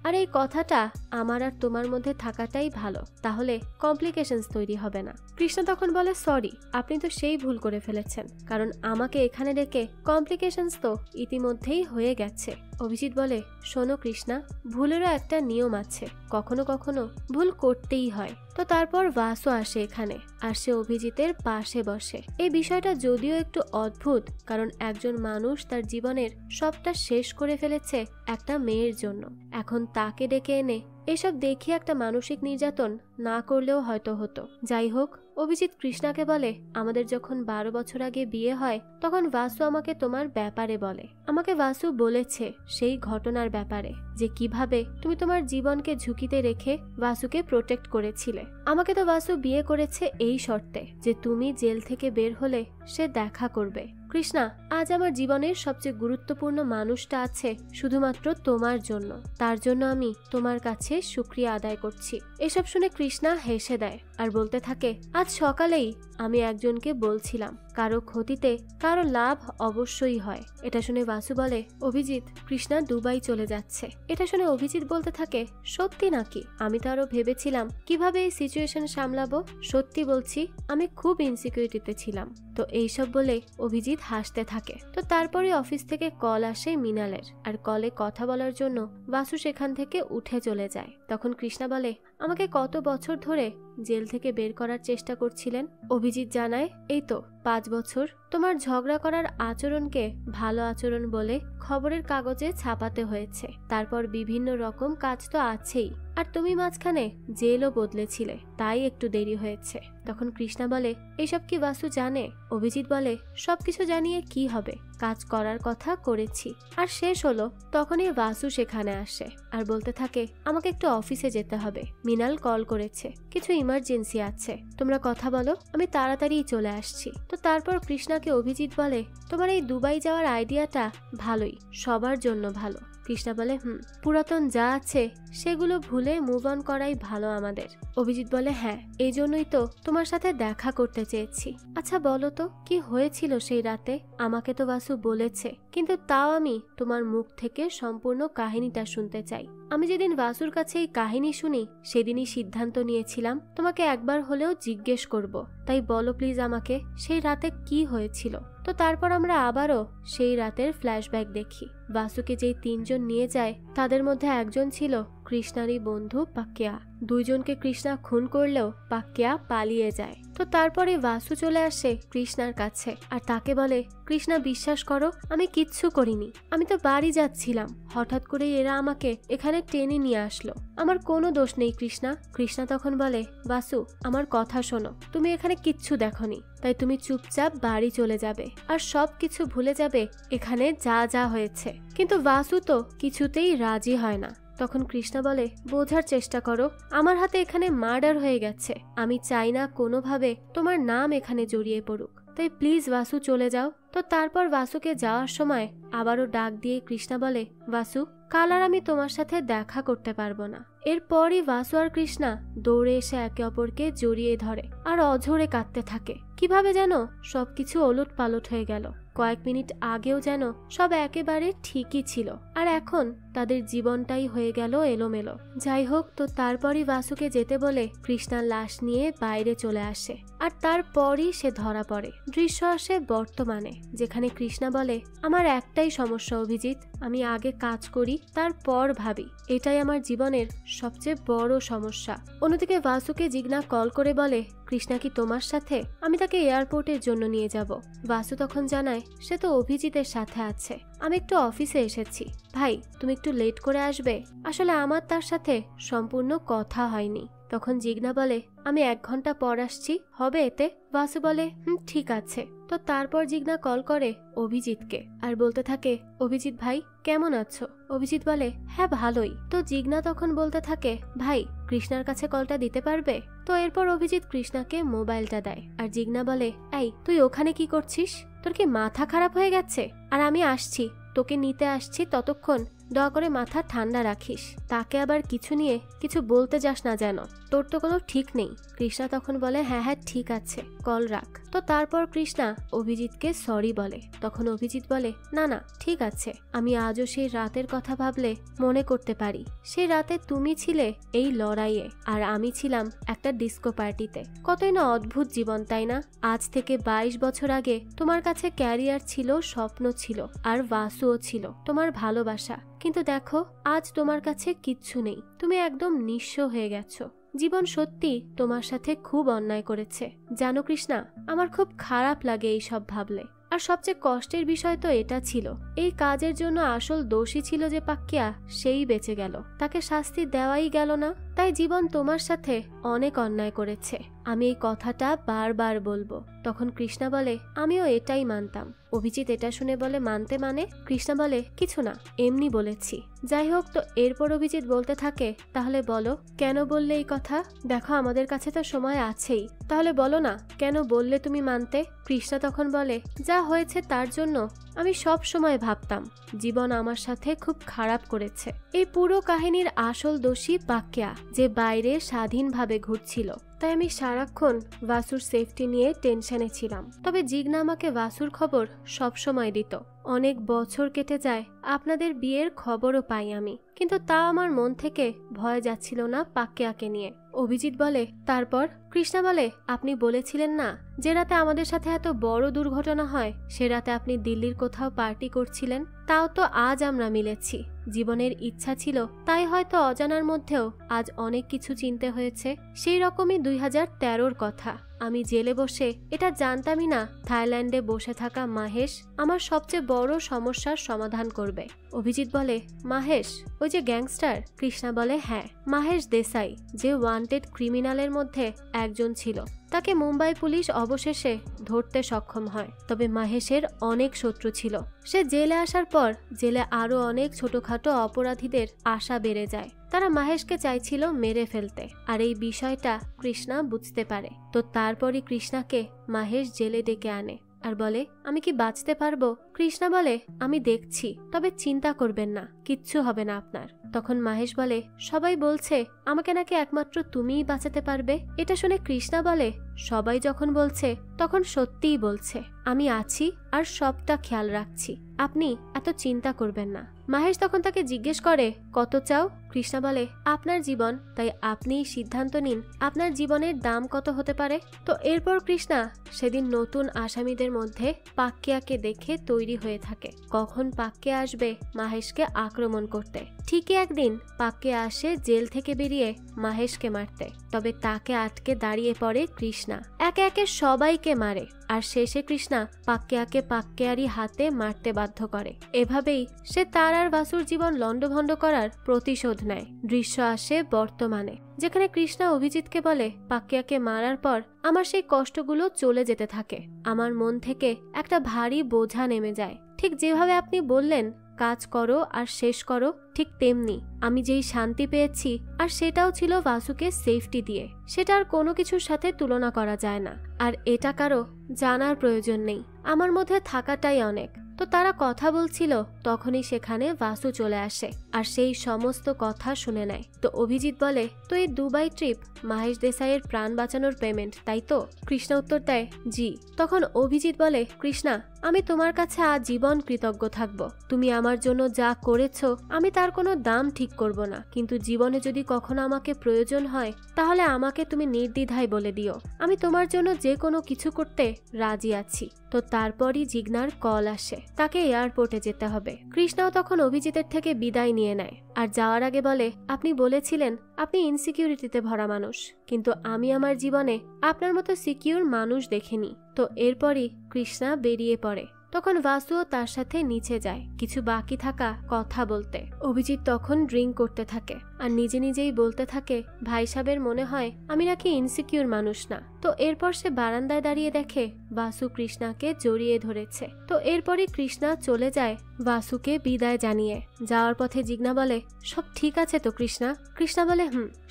Speaker 1: আর এই কথাটা আমার আর তোমার মধ্যে থাকাটাই ভালো, তাহলে কমপ্লিকেশনস তৈরি হবে না। কৃষ্ণা তখন বলে সরি, আপনি তো সেই ভুল করে ফেলেছেন, কারণ আমাকে এখানে ডেকে কমপ্লিকেশনস তো ইতিমধ্যেই হয়ে গেছে। অভিজিৎ বলে শোনো কৃষ্ণা, ভুলেরও একটা নিয়ম আছে, কখনো কখনো ভুল করতেই হয়। তো তারপর বাসু আসে এখানে আর সে অভিজিতের পাশে বসে। এই বিষয়টা যদিও একটু অদ্ভুত, কারণ একজন মানুষ তার জীবনের সবটা শেষ করে ফেলেছে একটা মেয়ের জন্য, এখন তাকে ডেকে এনে এসব দেখিয়ে একটা মানসিক নির্যাতন না করলেও হয়তো হতো। যাই হোক, অভিজিৎ কৃষ্ণাকে বলে আমাদের যখন 12 বছর আগে বিয়ে হয় তখন বাসু আমাকে তোমার ব্যাপারে বলে। আমাকে বাসু বলেছে সেই ঘটনার ব্যাপারে, যে কিভাবে তুমি তোমার জীবনকে ঝুঁকিতে রেখে বাসুকে প্রোটেক্ট করেছিলে। আমাকে তো বাসু বিয়ে করেছে এই শর্তে যে তুমি জেল থেকে বের হলে সে দেখা করবে। কৃষ্ণা, আজ আমার জীবনের সবচেয়ে গুরুত্বপূর্ণ মানুষটা আছে শুধুমাত্র তোমার জন্য, তার জন্য আমি তোমার কাছে শুকরিয়া আদায় করছি। এসব শুনে কৃষ্ণা হেসে দেয় আর বলতে থাকে আজ সকালেই আমি একজনকে বলছিলাম কারো ক্ষতিতে কারো লাভ অবশ্যই হয়। এটা শুনে বাসু বলে অভিজিৎ, কৃষ্ণা দুবাই চলে যাচ্ছে। এটা শুনে অভিজিৎ বলতে থাকে সত্যি নাকি? আমি তো আরো ভেবেছিলাম কিভাবে এই সিচুয়েশন সামলাবো। সত্যি বলছি আমি খুব ইনসিকিউরিটিতে ছিলাম। তো এইসব বলে অভিজিৎ হাসতে থাকে। তো তারপরে অফিস থেকে কল আসে মৃণালের, আর কলে কথা বলার জন্য বাসু সেখান থেকে উঠে চলে যায়। তখন কৃষ্ণা বলে আমাকে কত বছর ধরে জেল থেকে বের করার চেষ্টা করছিলেন? অভিজিৎ জানায় এই তো 5 বছর। তোমার ঝগড়া করার আচরণকে ভালো আচরণ বলে খবরের কাগজে ছাপাতে হয়েছে, তারপর বিভিন্ন রকম কাজ তো আছেই, আর তুমি মাঝখানে জেলও বদলেছিলে, তাই একটু দেরি হয়েছে। তখন কৃষ্ণা বলে এসব কি বাসু জানে? অভিজিৎ বলে সবকিছু জানিয়ে কি হবে, কাজ করার কথা করেছি। আর শেষ হলো তখনই বাসু সেখানে আসে আর বলতে থাকে আমাকে একটু অফিসে যেতে হবে, মৃণাল কল করেছে, কিছু ইমার্জেন্সি আছে, তোমরা কথা বলো, আমি তাড়াতাড়ি চলে আসছি। তো তারপর কৃষ্ণাকে অভিজিৎ বলে তোমার এই দুবাই যাওয়ার আইডিয়াটা ভালোই, সবার জন্য ভালো। কৃষ্ণা বলে পুরাতন যা আছে সেগুলো ভুলে মুভ অন করাই ভালো আমাদের। অভিজিৎ বলে হ্যাঁ, এই জন্যই তো তোমার সাথে দেখা করতে চেয়েছি। আচ্ছা বলো তো কি হয়েছিল সেই রাতে? আমাকে তো বাসু বলেছে, কিন্তু তাও আমি তোমার মুখ থেকে সম্পূর্ণ কাহিনীটা শুনতে চাই। আমি যেদিন বাসুর কাছে এই কাহিনী শুনি সেদিনই সিদ্ধান্ত নিয়েছিলাম তোমাকে একবার হলেও জিজ্ঞেস করব, তাই বলো প্লিজ আমাকে সেই রাতে কি হয়েছিল। তো তারপর আমরা আবারও সেই রাতের ফ্ল্যাশব্যাক দেখি। বাসুকে যেই 3 জন নিয়ে যায় তাদের মধ্যে একজন ছিল কৃষ্ণারই বন্ধু পাক্কিয়া। 2 জনকে কৃষ্ণা খুন করলেও পাক্কিয়া পালিয়ে যায়। তো তারপরে বাসু চলে আসে কৃষ্ণার কাছে আর তাকে বলে, কৃষ্ণা বিশ্বাস করো আমি কিচ্ছু করিনি, আমি তো বাড়ি যাচ্ছিলাম, হঠাৎ করে এরা আমাকে এখানে টেনে নিয়ে আসলো, আমার কোনো দোষ নেই কৃষ্ণা। কৃষ্ণা তখন বলে, বাসু আমার কথা শোনো, তুমি এখানে কিচ্ছু দেখোনি, তাই তুমি চুপচাপ বাড়ি চলে যাবে আর সব কিছু ভুলে যাবে এখানে যা যা হয়েছে। কিন্তু বাসু তো কিছুতেই রাজি হয় না। তখন কৃষ্ণা বলে, বোঝার চেষ্টা করো, আমার হাতে এখানে মার্ডার হয়ে গেছে, আমি চাই না কোনোভাবে তোমার নাম এখানে জড়িয়ে পড়ুক, তাই প্লিজ বাসু চলে যাও। তো তারপর বাসুকে যাওয়ার সময় আবারও ডাক দিয়ে কৃষ্ণা বলে, বাসু কাল আর আমি তোমার সাথে দেখা করতে পারবো না। এরপরই বাসু আর কৃষ্ণা দৌড়ে এসে একে অপরকে জড়িয়ে ধরে আর অঝরে কাঁদতে থাকে। কিভাবে যেন সবকিছু ওলট পালট হয়ে গেল। কয়েক মিনিট আগেও যেন সব একেবারে ঠিকই ছিল আর এখন তাদের জীবনটাই হয়ে গেল এলোমেলো। যাই হোক, তো তারপরই বাসুকে যেতে বলে কৃষ্ণার লাশ নিয়ে বাইরে চলে আসে আর তারপরই সে ধরা পড়ে। দৃশ্য আসে বর্তমানে, যেখানে কৃষ্ণা বলে, আমার একটাই সমস্যা অভিজিৎ, আমি আগে কাজ করি তারপর ভাবি, এটাই আমার জীবনের সবচেয়ে বড় সমস্যা। অন্যদিকে বাসুকে জিগনা কল করে বলে, কৃষ্ণা কি তোমার সাথে? আমি তাকে এয়ারপোর্টের জন্য নিয়ে যাব। বাসু তখন জানায় সে তো অভিজিতের সাথে আছে, আমি একটু অফিসে এসেছি, ভাই তুমি একটু লেট করে আসবে, আসলে আমার তার সাথে সম্পূর্ণ কথা হয়নি। তখন জিগনা বলে, আমি 1 ঘন্টা পর আসছি, হবে এতে? বাসু বলে, ঠিক আছে। তো তারপর জিগনা কল করে অভিজিৎকে আর বলতে থাকে, অভিজিৎ ভাই কেমন আছো? অভিজিৎ বলে, হ্যাঁ ভালোই। তো জিগনা তখন বলতে থাকে, ভাই কৃষ্ণার কাছে কলটা দিতে পারবে? তো এরপর অভিজিৎ কৃষ্ণাকে মোবাইলটা দেয় আর জিগনা বলে, এই তুই ওখানে কি করছিস? তোর কি মাথা খারাপ হয়ে গেছে? আর আমি আসছি, তোকে নিতে আসছি, ততক্ষণ দয়া করে মাথা ঠান্ডা রাখিস, তাকে আবার কিছু নিয়ে কিছু বলতে যাস না যেন, তোর তো কোনো ঠিক নেই। কৃষ্ণা তখন বলে, হ্যাঁ হ্যাঁ ঠিক আছে, কল রাখ। তো তারপর কৃষ্ণা অভিজিৎকে সরি বলে। তখন অভিজিৎ বলে, না না ঠিক আছে, আমি আজও সেই রাতের কথা ভাবলে মনে করতে পারি, সেই রাতে তুমি ছিলে এই লড়াইয়ে আর আমি ছিলাম একটা ডিস্কো পার্টিতে। কতই না অদ্ভুত জীবন, তাই না? আজ থেকে 22 বছর আগে তোমার কাছে ক্যারিয়ার ছিল, স্বপ্ন ছিল আর বাসুও ছিল, তোমার ভালোবাসা, কিন্তু দেখো আজ তোমার কাছে কিচ্ছু নেই, তুমি একদম নিঃস্ব হয়ে গেছো। জীবন সত্যি তোমার সাথে খুব অন্যায় করেছে, জানো কৃষ্ণা, আমার খুব খারাপ লাগে এই সব ভাবলে। আর সবচেয়ে কষ্টের বিষয় তো এটা ছিল, এই কাজের জন্য আসল দোষী ছিল যে পাক্কিয়া, সেই বেঁচে গেল, তাকে শাস্তি দেওয়াই গেল না। তাই জীবন তোমার সাথে অনেক অন্যায় করেছে, আমি এই কথাটা বারবার বলবো। তখন কৃষ্ণা বলে, আমিও এটাই মানতাম। অভিজিৎ এটা শুনে বলে, মানতে মানে? কৃষ্ণা বলে, কিছু না, এমনি বলেছি। যাই হোক, তো এরপর অভিজিৎ বলতে থাকে, তাহলে বলো কেন বললে এই কথা? দেখো আমাদের কাছে তো সময় আছেই, তাহলে বলো না কেন বললে তুমি মানতে? কৃষ্ণা তখন বলে, যা হয়েছে তার জন্য আমি সব সময় ভাবতাম জীবন আমার সাথে খুব খারাপ করেছে। এই পুরো কাহিনীর আসল দোষী পাক্কিয়া, যে বাইরে স্বাধীনভাবে ঘুরছিল, তাই আমি সারাক্ষণ বাসুর সেফটি নিয়ে টেনশনে ছিলাম। তবে জিগনা আমাকে বাসুর খবর সব সময় দিত। অনেক বছর কেটে যায়, আপনাদের বিয়ের খবরও পাই আমি, কিন্তু তা আমার মন থেকে ভয় যাচ্ছিল না পাক্কিয়াকে নিয়ে। অভিজিৎ বলে, তারপর? কৃষ্ণা বলে, আপনি বলেছিলেন না যে রাতে আমাদের সাথে এত বড় দুর্ঘটনা হয়, সে রাতে আপনি দিল্লির কোথাও পার্টি করছিলেন, তাও তো আজ আমরা মিলেছি। জীবনের ইচ্ছা ছিল, তাই হয়তো অজানার মধ্যেও আজ অনেক কিছু চিনতে হয়েছে। সেই রকমই 2013-র কথা, আমি জেলে বসে এটা জানতামই না থাইল্যান্ডে বসে থাকা মাহেশ আমার সবচেয়ে বড় সমস্যার সমাধান করবে। অভিজিৎ বলে, মাহেশ ওই যে গ্যাংস্টার? কৃষ্ণা বলে, হ্যাঁ, মাহেশ দেসাই, যে ওয়ান্টেড ক্রিমিনালের মধ্যে একজন ছিল। তাকে মুম্বাই পুলিশ অবশেষে ধরতে সক্ষম হয়। তবে মাহেশের অনেক শত্রু ছিল। সে জেলে আসার পর জেলে আরো অনেক ছোটখাটো অপরাধীদের আশা বেড়ে যায়। তারা মাহেশকে চাইছিল মেরে ফেলতে, আর এই বিষয়টা কৃষ্ণা বুঝতে পারে। তো তারপরই কৃষ্ণাকে মাহেশ জেলে ডেকে আনে আর বলে, আমি কি বাঁচতে পারবো? কৃষ্ণা বলে, আমি দেখছি, তবে চিন্তা করবেন না, কিচ্ছু হবে না আপনার। তখন মাহেশ বলে, সবাই বলছে আমাকে নাকি একমাত্র তুমিই বাঁচাতে পারবে। এটা শুনে কৃষ্ণা বলে, সবাই যখন বলছে তখন সত্যিই বলছে, আমি আছি আর সবটা খেয়াল রাখছি, আপনি এত চিন্তা করবেন না। মাহেশ তখন তাকে জিজ্ঞেস করে, কত চাও? কৃষ্ণা বলে, আপনার জীবন, তাই আপনিই সিদ্ধান্ত নিন আপনার জীবনের দাম কত হতে পারে। তো এরপর কৃষ্ণা সেদিন নতুন আসামিদের মধ্যে পাক্কিয়াকে দেখে তৈরি হয়ে থাকে কখন পাক্কিয়া আসবে মাহেশকে আক্রমণ করতে। ঠিকই একদিন পাক্কিয়া আসে জেল থেকে বেরিয়ে মাহেশকে মারতে, তবে তাকে আটকে দাঁড়িয়ে পড়ে কৃষ্ণা। একে একে সবাইকে মারে আর শেষে কৃষ্ণা পাক্কিয়াকে পাক্কিয়ারই হাতে মারতে বাধ্য করে। এভাবেই সে তার আর বাসুর জীবন লন্ডভন্ড করার প্রতিশোধ নেয়। দৃশ্য আসে বর্তমানে, যেখানে কৃষ্ণা অভিজিৎকে বলে, পাক্কিয়াকে মারার পর আমার সেই কষ্টগুলো চলে যেতে থাকে, আমার মন থেকে একটা ভারী বোঝা নেমে যায়। ঠিক যেভাবে আপনি বললেন কাজ করো আর শেষ করো, ঠিক তেমনি আমি যেই শান্তি পেয়েছি আর সেটাও ছিল বাসুকে সেফটি দিয়ে, সেটা আর কোনো কিছুর সাথে তুলনা করা যায় না। আর এটা কারো জানার প্রয়োজন নেই, আমার মধ্যে থাকাটাই অনেক। তো তারা কথা বলছিল, তখনই সেখানে বাসু চলে আসে আর সেই সমস্ত কথা শুনে নেয়। তো অভিজিৎ বলে, তো এই দুবাই ট্রিপ মাহেশ দেসাইয়ের প্রাণ বাঁচানোর পেমেন্ট, তাই তো? কৃষ্ণা উত্তর দেয়, জি। তখন অভিজিৎ বলে, কৃষ্ণা আমি তোমার কাছে আজীবন কৃতজ্ঞ থাকব। তুমি আমার জন্য যা করেছো আমি তার কোনো দাম ঠিক করব না, কিন্তু জীবনে যদি কখনো আমাকে প্রয়োজন হয় তাহলে আমাকে তুমি নির্দ্বিধায় বলে দিও, আমি তোমার জন্য যে কোনো কিছু করতে রাজি আছি। তো তারপরই জিগনার কল আসে, তাকে এয়ারপোর্টে যেতে হবে। কৃষ্ণাও তখন অভিজিতের থেকে বিদায় নিয়ে নেয় আর যাওয়ার আগে বলে, আপনি বলেছিলেন আপনি ইনসিকিউরিটিতে ভরা মানুষ, কিন্তু আমি আমার জীবনে আপনার মতো সিকিউর মানুষ দেখিনি। তো এরপরই কৃষ্ণা বেরিয়ে পড়ে। তখন বাসুও তার সাথে নিচে যায় কিছু বাকি থাকা কথা বলতে। অভিজিৎ তখন ড্রিঙ্ক করতে থাকে আর নিজে নিজেই বলতে থাকে, ভাই সাহেবের মনে হয় আমি নাকি ইনসিকিউর মানুষ না। তো এরপর সে বারান্দায় দাঁড়িয়ে দেখে বাসু কৃষ্ণাকে জড়িয়ে ধরেছে। তো এরপরই কৃষ্ণা চলে যায় বাসুকে বিদায় জানিয়ে। যাওয়ার পথে জিগনা বলে, সব ঠিক আছে তো কৃষ্ণা? কৃষ্ণা বলে,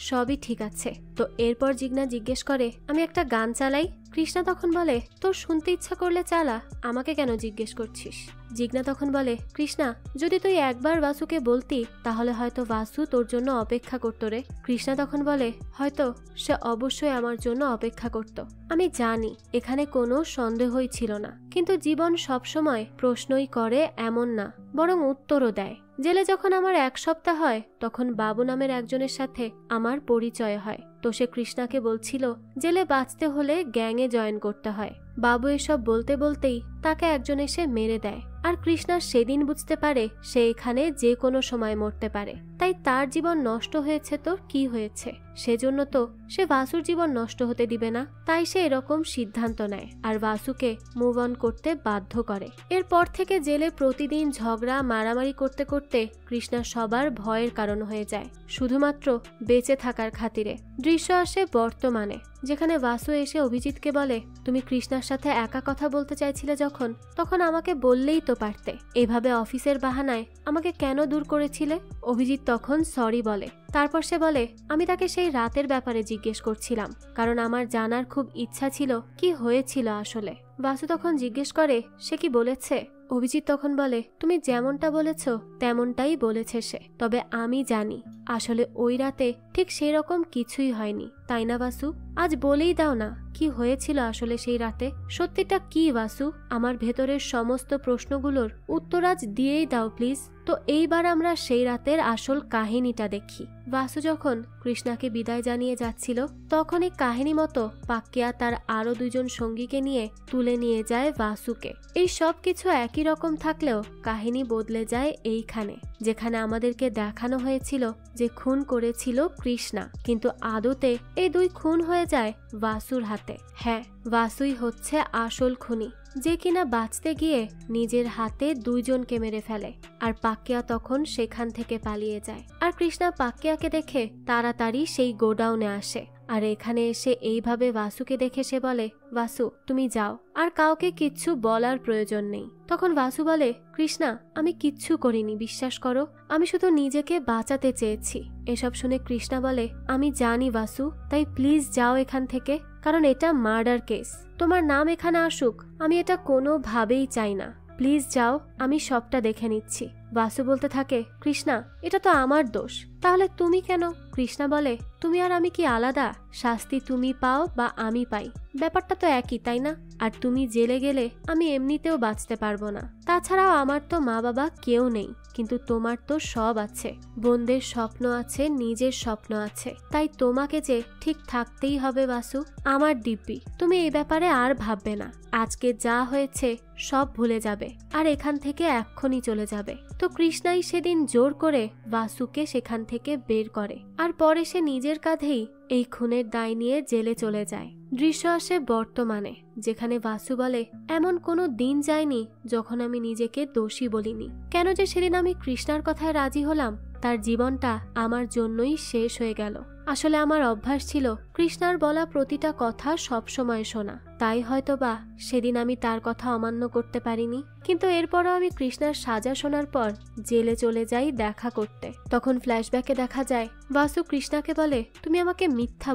Speaker 1: সবই ঠিক আছে। তো এরপর জিগনা জিজ্ঞেস করে, আমি একটা গান চালাই? কৃষ্ণা তখন বলে, তোর শুনতে ইচ্ছা করলে চালা, আমাকে কেন জিজ্ঞেস করছিস? জিগনা তখন বলে, কৃষ্ণা যদি তুই একবার বাসুকে বলতি তাহলে হয়তো বাসু তোর জন্য অপেক্ষা করতো রে। কৃষ্ণা তখন বলে, হয়তো সে অবশ্যই আমার জন্য অপেক্ষা করত, আমি জানি, এখানে কোনো সন্দেহই ছিল না। কিন্তু জীবন সবসময় প্রশ্নই করে এমন না, বরং উত্তরও দেয়। জেলে যখন আমার 1 সপ্তাহ হয় তখন বাবু নামের একজনের সাথে আমার পরিচয় হয়। তো সে কৃষ্ণাকে বলছিল জেলে বাঁচতে হলে গ্যাংয়ে জয়েন করতে হয়। বাবু এসব বলতে বলতেই তাকে একজন এসে মেরে দেয়। আর কৃষ্ণা সেদিন বুঝতে পারে সে এখানে যে কোনো সময় মরতে পারে, তাই তার জীবন নষ্ট হয়েছে তো কি হয়েছে, সেজন্য তো সে বাসুর জীবন নষ্ট হতে দিবে না। তাই সে এরকম সিদ্ধান্ত নেয় আর বাসুকে মুভ অন করতে বাধ্য করে। এরপর থেকে জেলে প্রতিদিন ঝগড়া মারামারি করতে করতে কৃষ্ণা সবার ভয়ের কারণ হয়ে যায়, শুধুমাত্র বেঁচে থাকার খাতিরে। দৃশ্য আসে বর্তমানে, যেখানে বাসু এসে অভিজিৎকে বলে, তুমি কৃষ্ণার সাথে একা কথা বলতে চাইছিলে যখন, তখন আমাকে বললেই তো পারতে, এভাবে অফিসের বাহানায় আমাকে কেন দূর করেছিলে? অভিজিৎ তখন সরি বলে। তারপর সে বলে, আমি তাকে সেই রাতের ব্যাপারে জিজ্ঞেস করছিলাম, কারণ আমার জানার খুব ইচ্ছা ছিল কি হয়েছিল আসলে। বাসু তখন জিজ্ঞেস করে, সে কি বলেছে? অভিজিৎ তখন বলে, তুমি যেমনটা বলেছ তেমনটাই বলেছে সে, তবে আমি জানি আসলে ওই রাতে ঠিক সেরকম কিছুই হয়নি, তাই না বাসু? আজ বলেই দাও না কি হয়েছিল আসলে সেই রাতে, সত্যিটা কি বাসু? আমার ভেতরের সমস্ত প্রশ্নগুলোর উত্তর আজ দিয়েই দাও প্লিজ। তো এইবার আমরা সেই রাতের আসল কাহিনীটা দেখি। বাসু যখন কৃষ্ণাকে বিদায় জানিয়ে যাচ্ছিল তখনই কাহিনী মতো পাক্কিয়া তার আরো 2 জন সঙ্গীকে নিয়ে তুলে নিয়ে যায় বাসুকে। এই সব কিছু একই রকম থাকলেও কাহিনী বদলে যায় এইখানে, যেখানে আমাদেরকে দেখানো হয়েছিল যে খুন করেছিল কৃষ্ণা, কিন্তু আদতে এই 2 খুন হয়ে যায় বাসুর হাতে। হ্যাঁ, বাসুই হচ্ছে আসল খুনি, যে কিনা বাঁচতে গিয়ে নিজের হাতে 2 জনকে মেরে ফেলে। আর পাক্কিয়া তখন সেখান থেকে পালিয়ে যায়। আর কৃষ্ণা পাক্কিয়াকে দেখে তাড়াতাড়ি সেই গোডাউনে আসে। আর এখানে এসে এইভাবে বাসুকে দেখে সে বলে, বাসু তুমি যাও, আর কাউকে কিচ্ছু বলার প্রয়োজন নেই। তখন বাসু বলে, কৃষ্ণা আমি কিচ্ছু করিনি, বিশ্বাস করো, আমি শুধু নিজেকে বাঁচাতে চেয়েছি। এসব শুনে কৃষ্ণা বলে, আমি জানি বাসু, তাই প্লিজ যাও এখান থেকে, কারণ এটা মার্ডার কেস, তোমার নাম এখানে আসুক আমি এটা কোনোভাবেই চাই না, প্লিজ যাও, আমি সবটা দেখে নিচ্ছি। বাসু বলতে থাকে, কৃষ্ণা এটা তো আমার দোষ, তাহলে তুমি কেন? কৃষ্ণা বলে, তুমি আর আমি কি আলাদা? শাস্তি তুমি পাও বা আমি পাই, ব্যাপারটা তো একই, তাই না? আর তুমি জেলে গেলে আমি এমনিতেও বাঁচতে পারবো না। তাছাড়াও আমার তো মা বাবা কেউ নেই, কিন্তু তোমার তো সব আছে। বোনদের স্বপ্ন আছে, নিজের স্বপ্ন আছে, তাই তোমাকে যে ঠিক থাকতেই হবে বাসু, আমার দিব্যি। তুমি এই ব্যাপারে আর ভাববে না, আজকে যা হয়েছে সব ভুলে যাবে আর এখান থেকে এক্ষুনি চলে যাবে। তো কৃষ্ণাই সেদিন জোর করে বাসুকে সেখান থেকে বের করে, আর পরে সে নিজের কাঁধেই এই খুনের দায় নিয়ে জেলে চলে যায়। দৃশ্য আসে বর্তমানে, যেখানে বাসু বলে, এমন কোনো দিন যায়নি যখন আমি নিজেকে দোষী বলিনি। কেন যে সেদিন আমি কৃষ্ণার কথায় রাজি হলাম, তার জীবনটা আমার জন্যই শেষ হয়ে গেল। আসলে আমার অভ্যাস ছিল কৃষ্ণার বলা প্রতিটা কথা সবসময় শোনা, তাই হয়তোবা সেদিন আমি তার কথা অমান্য করতে পারিনি। কিন্তু এরপরও আমি কৃষ্ণার সাজা শোনার পর জেলে চলে যাই দেখা করতে। তখন ফ্ল্যাশব্যাকে দেখা যায় বাসু কৃষ্ণাকে বলে, তুমি আমাকে মিথ্যা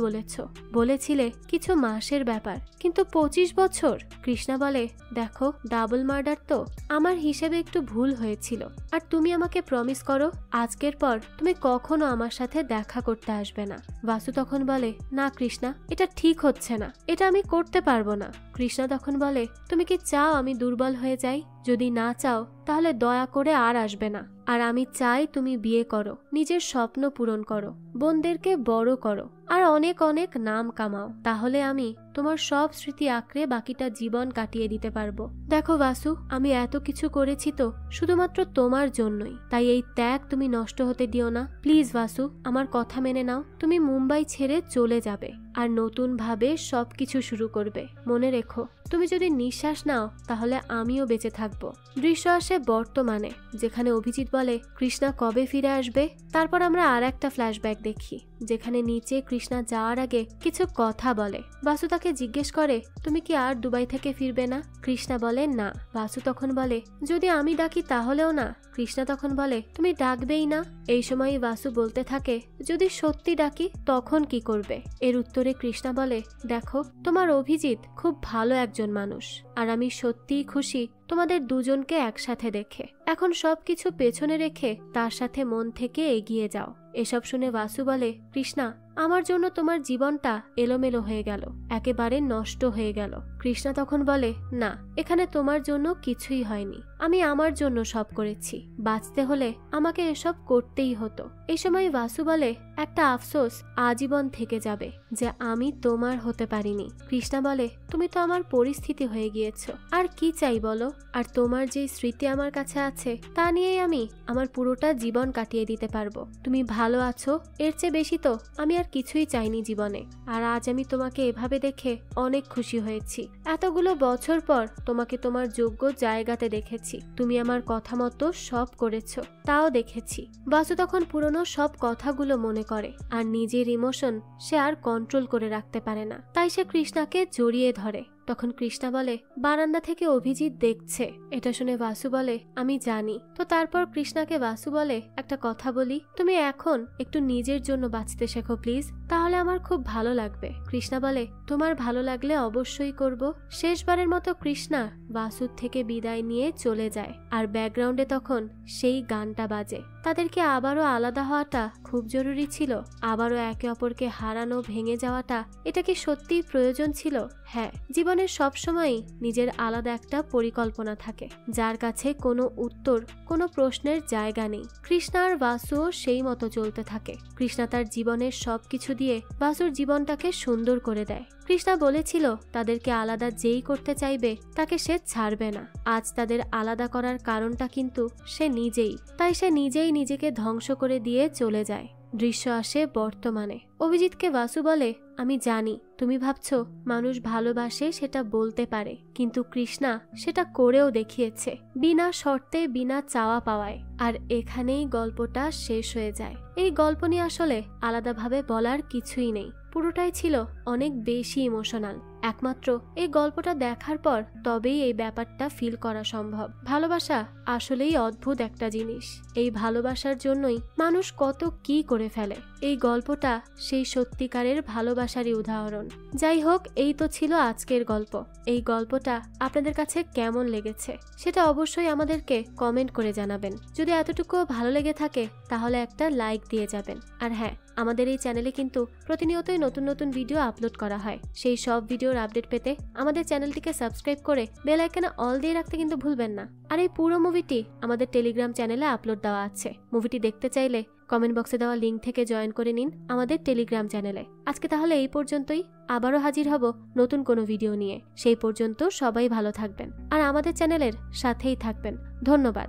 Speaker 1: বলেছিলে কিছু মাসের ব্যাপার, কিন্তু 25 বছর। কৃষ্ণা বলে, দেখো ডাবল মার্ডার তো আমার হিসেবে একটু ভুল হয়েছিল, আর তুমি আমাকে প্রমিস করো আজকের পর তুমি কখনো আমার সাথে দেখা করতে আসবে না। বাসু তখন বলে, না কৃষ্ণা, এটা ঠিক হচ্ছে না, এটা আমি করতে পারবো না। কৃষ্ণা তখন বলে, তুমি কি চাও আমি দুর্বল হয়ে যাই? যদি না চাও তাহলে দয়া করে আর আসবে না। আর আমি চাই তুমি বিয়ে করো, নিজের স্বপ্ন পূরণ করো, বোনদেরকে বড় করো, আর অনেক অনেক নাম কামাও, তাহলে আমি তোমার সব স্মৃতি আঁকড়ে বাকিটা জীবন কাটিয়ে দিতে পারবো। দেখো বাসু, আমি এত কিছু করেছি তো শুধুমাত্র তোমার জন্যই, তাই এই ত্যাগ তুমি নষ্ট হতে দিও না। প্লিজ বাসু, আমার কথা মেনে নাও, তুমি মুম্বাই ছেড়ে চলে যাবে আর নতুন ভাবে সবকিছু শুরু করবে। মনে রেখো, তুমি যদি নিঃশ্বাস নাও তাহলে আমিও বেঁচে থাকবো। দৃশ্য আসে বর্তমানে, যেখানে অভিজিৎ বলে, কৃষ্ণা কবে ফিরে আসবে? তারপর আমরা আর একটা ফ্ল্যাশব্যাক দেখি, যেখানে নিচে কৃষ্ণা যাওয়ার আগে কিছু কথা বলে। বাসু তাকে জিজ্ঞেস করে, তুমি কি আর দুবাই থেকে ফিরবে না? কৃষ্ণা বলে, না। বাসু তখন বলে, যদি আমি ডাকি তাহলেও না? কৃষ্ণা তখন বলে, তুমি ডাকবেই না? এই সময় বাসু বলতে থাকে, যদি সত্যি ডাকি তখন কি করবে? এর উত্তরে কৃষ্ণা বলে, দেখো তোমার অভিজিৎ খুব ভালো একজন মানুষ, আর আমি সত্যিই খুশি তোমাদের দুজনকে একসাথে দেখে। এখন সবকিছু পেছনে রেখে তার সাথে মন থেকে এগিয়ে যাও। এসব শুনে বাসু বলে, কৃষ্ণা, আমার জন্য তোমার জীবনটা এলোমেলো হয়ে গেল, একেবারে নষ্ট হয়ে গেল। কৃষ্ণা তখন বলে, না, এখানে তোমার জন্য কিছুই হয়নি, আমি আমার জন্য সব করেছি, বাঁচতে হলে আমাকে এসব করতেই হতো। এই সময় বাসু বলে, একটা আফসোস আজীবন থেকে যাবে যে আমি তোমার হতে পারিনি। কৃষ্ণা বলে, তুমি তো আমার পরিস্থিতি হয়ে গিয়েছো, আর কি চাই বলো? আর তোমার যে স্মৃতি আমার কাছে আছে তা নিয়েই আমি আমার পুরোটা জীবন কাটিয়ে দিতে পারবো। তুমি ভালো আছো, এর চেয়ে বেশি তো আমি আর কিছুই চাইনি জীবনে। আর আজ আমি তোমাকে এভাবে দেখে অনেক খুশি হয়েছি। এতগুলো বছর পর তোমাকে তোমার যোগ্য জায়গাতে দেখেছি, তুমি আমার কথা মতো সব করেছো, তাও দেখেছি। বাসু তখন পুরনো সব কথাগুলো মনে করে, আর নিজের ইমোশন সে আর কন্ট্রোল করে রাখতে পারে না, তাই সে কৃষ্ণাকে জড়িয়ে ধরে। তখন কৃষ্ণা বলে, বারান্দা থেকে অভিজিৎ দেখছে। এটা শুনে বাসু বলে, আমি জানি। তো তারপর কৃষ্ণাকে বাসু বলে, একটা কথা বলি, তুমি এখন একটু নিজের জন্য বাঁচতে শেখো প্লিজ, তাহলে আমার খুব ভালো লাগবে। কৃষ্ণা বলে, তোমার ভালো লাগলে অবশ্যই করব। শেষবারের মতো কৃষ্ণা বাসুর থেকে বিদায় নিয়ে চলে যায়, আর ব্যাকগ্রাউন্ডে তখন সেই গানটা বাজে। তাদেরকে আবারও আলাদা হওয়াটা খুব জরুরি ছিল? আবারও একে অপরকে হারানো, ভেঙে যাওয়াটা, এটা কি সত্যিই প্রয়োজন ছিল? হ্যাঁ, জীবনের সবসময়ই নিজের আলাদা একটা পরিকল্পনা থাকে, যার কাছে কোনো উত্তর, কোনো প্রশ্নের জায়গা নেই। কৃষ্ণা আর বাসুও সেই মতো চলতে থাকে। কৃষ্ণা তার জীবনের সবকিছু দিয়ে বাসুর জীবনটাকে সুন্দর করে দেয়। কৃষ্ণা বলেছিল তাদেরকে আলাদা যেই করতে চাইবে তাকে সে ছাড়বে না। আজ তাদের আলাদা করার কারণটা কিন্তু সে নিজেই, তাই সে নিজেই নিজেকে ধ্বংস করে দিয়ে চলে যায়। দৃশ্য আসে বর্তমানে। অভিজিৎকে বাসু বলে, আমি জানি তুমি ভাবছো মানুষ ভালোবাসে সেটা বলতে পারে, কিন্তু কৃষ্ণা সেটা করেও দেখিয়েছে, বিনা শর্তে, বিনা চাওয়া পাওয়ায়। আর এখানেই গল্পটা শেষ হয়ে যায়। এই গল্প নিয়ে আসলে আলাদাভাবে বলার কিছুই নেই, পুরোটাই ছিল অনেক বেশি ইমোশনাল। একমাত্র এই গল্পটা দেখার পর তবেই এই ব্যাপারটা ফিল করা সম্ভব। ভালোবাসা আসলেই অদ্ভুত একটা জিনিস। এই ভালোবাসার জন্যই মানুষ কত কি করে ফেলে। এই গল্পটা সেই সত্যিকারের ভালোবাসারই উদাহরণ। যাই হোক, এই তো ছিল আজকের গল্প। এই গল্পটা আপনাদের কাছে কেমন লেগেছে সেটা অবশ্যই আমাদেরকে কমেন্ট করে জানাবেন। যদি এতটুকু ভালো লেগে থাকে তাহলে একটা লাইক দিয়ে যাবেন। আর হ্যাঁ, আমাদের এই চ্যানেলে কিন্তু প্রতিনিয়তই নতুন নতুন ভিডিও আপলোড করা হয়। সেই সব ভিডিওর আপডেট পেতে আমাদের চ্যানেলটিকে সাবস্ক্রাইব করে বেল আইকনে অল দিয়ে রাখতে কিন্তু ভুলবেন না। আর এই পুরো মুভিটি আমাদের টেলিগ্রাম চ্যানেলে আপলোড দেওয়া আছে। মুভিটি দেখতে চাইলে কমেন্ট বক্সে দেওয়া লিঙ্ক থেকে জয়েন করে নিন আমাদের টেলিগ্রাম চ্যানেলে। আজকে তাহলে এই পর্যন্তই। আবারও হাজির হব নতুন কোনো ভিডিও নিয়ে। সেই পর্যন্ত সবাই ভালো থাকবেন আর আমাদের চ্যানেলের সাথেই থাকবেন। ধন্যবাদ।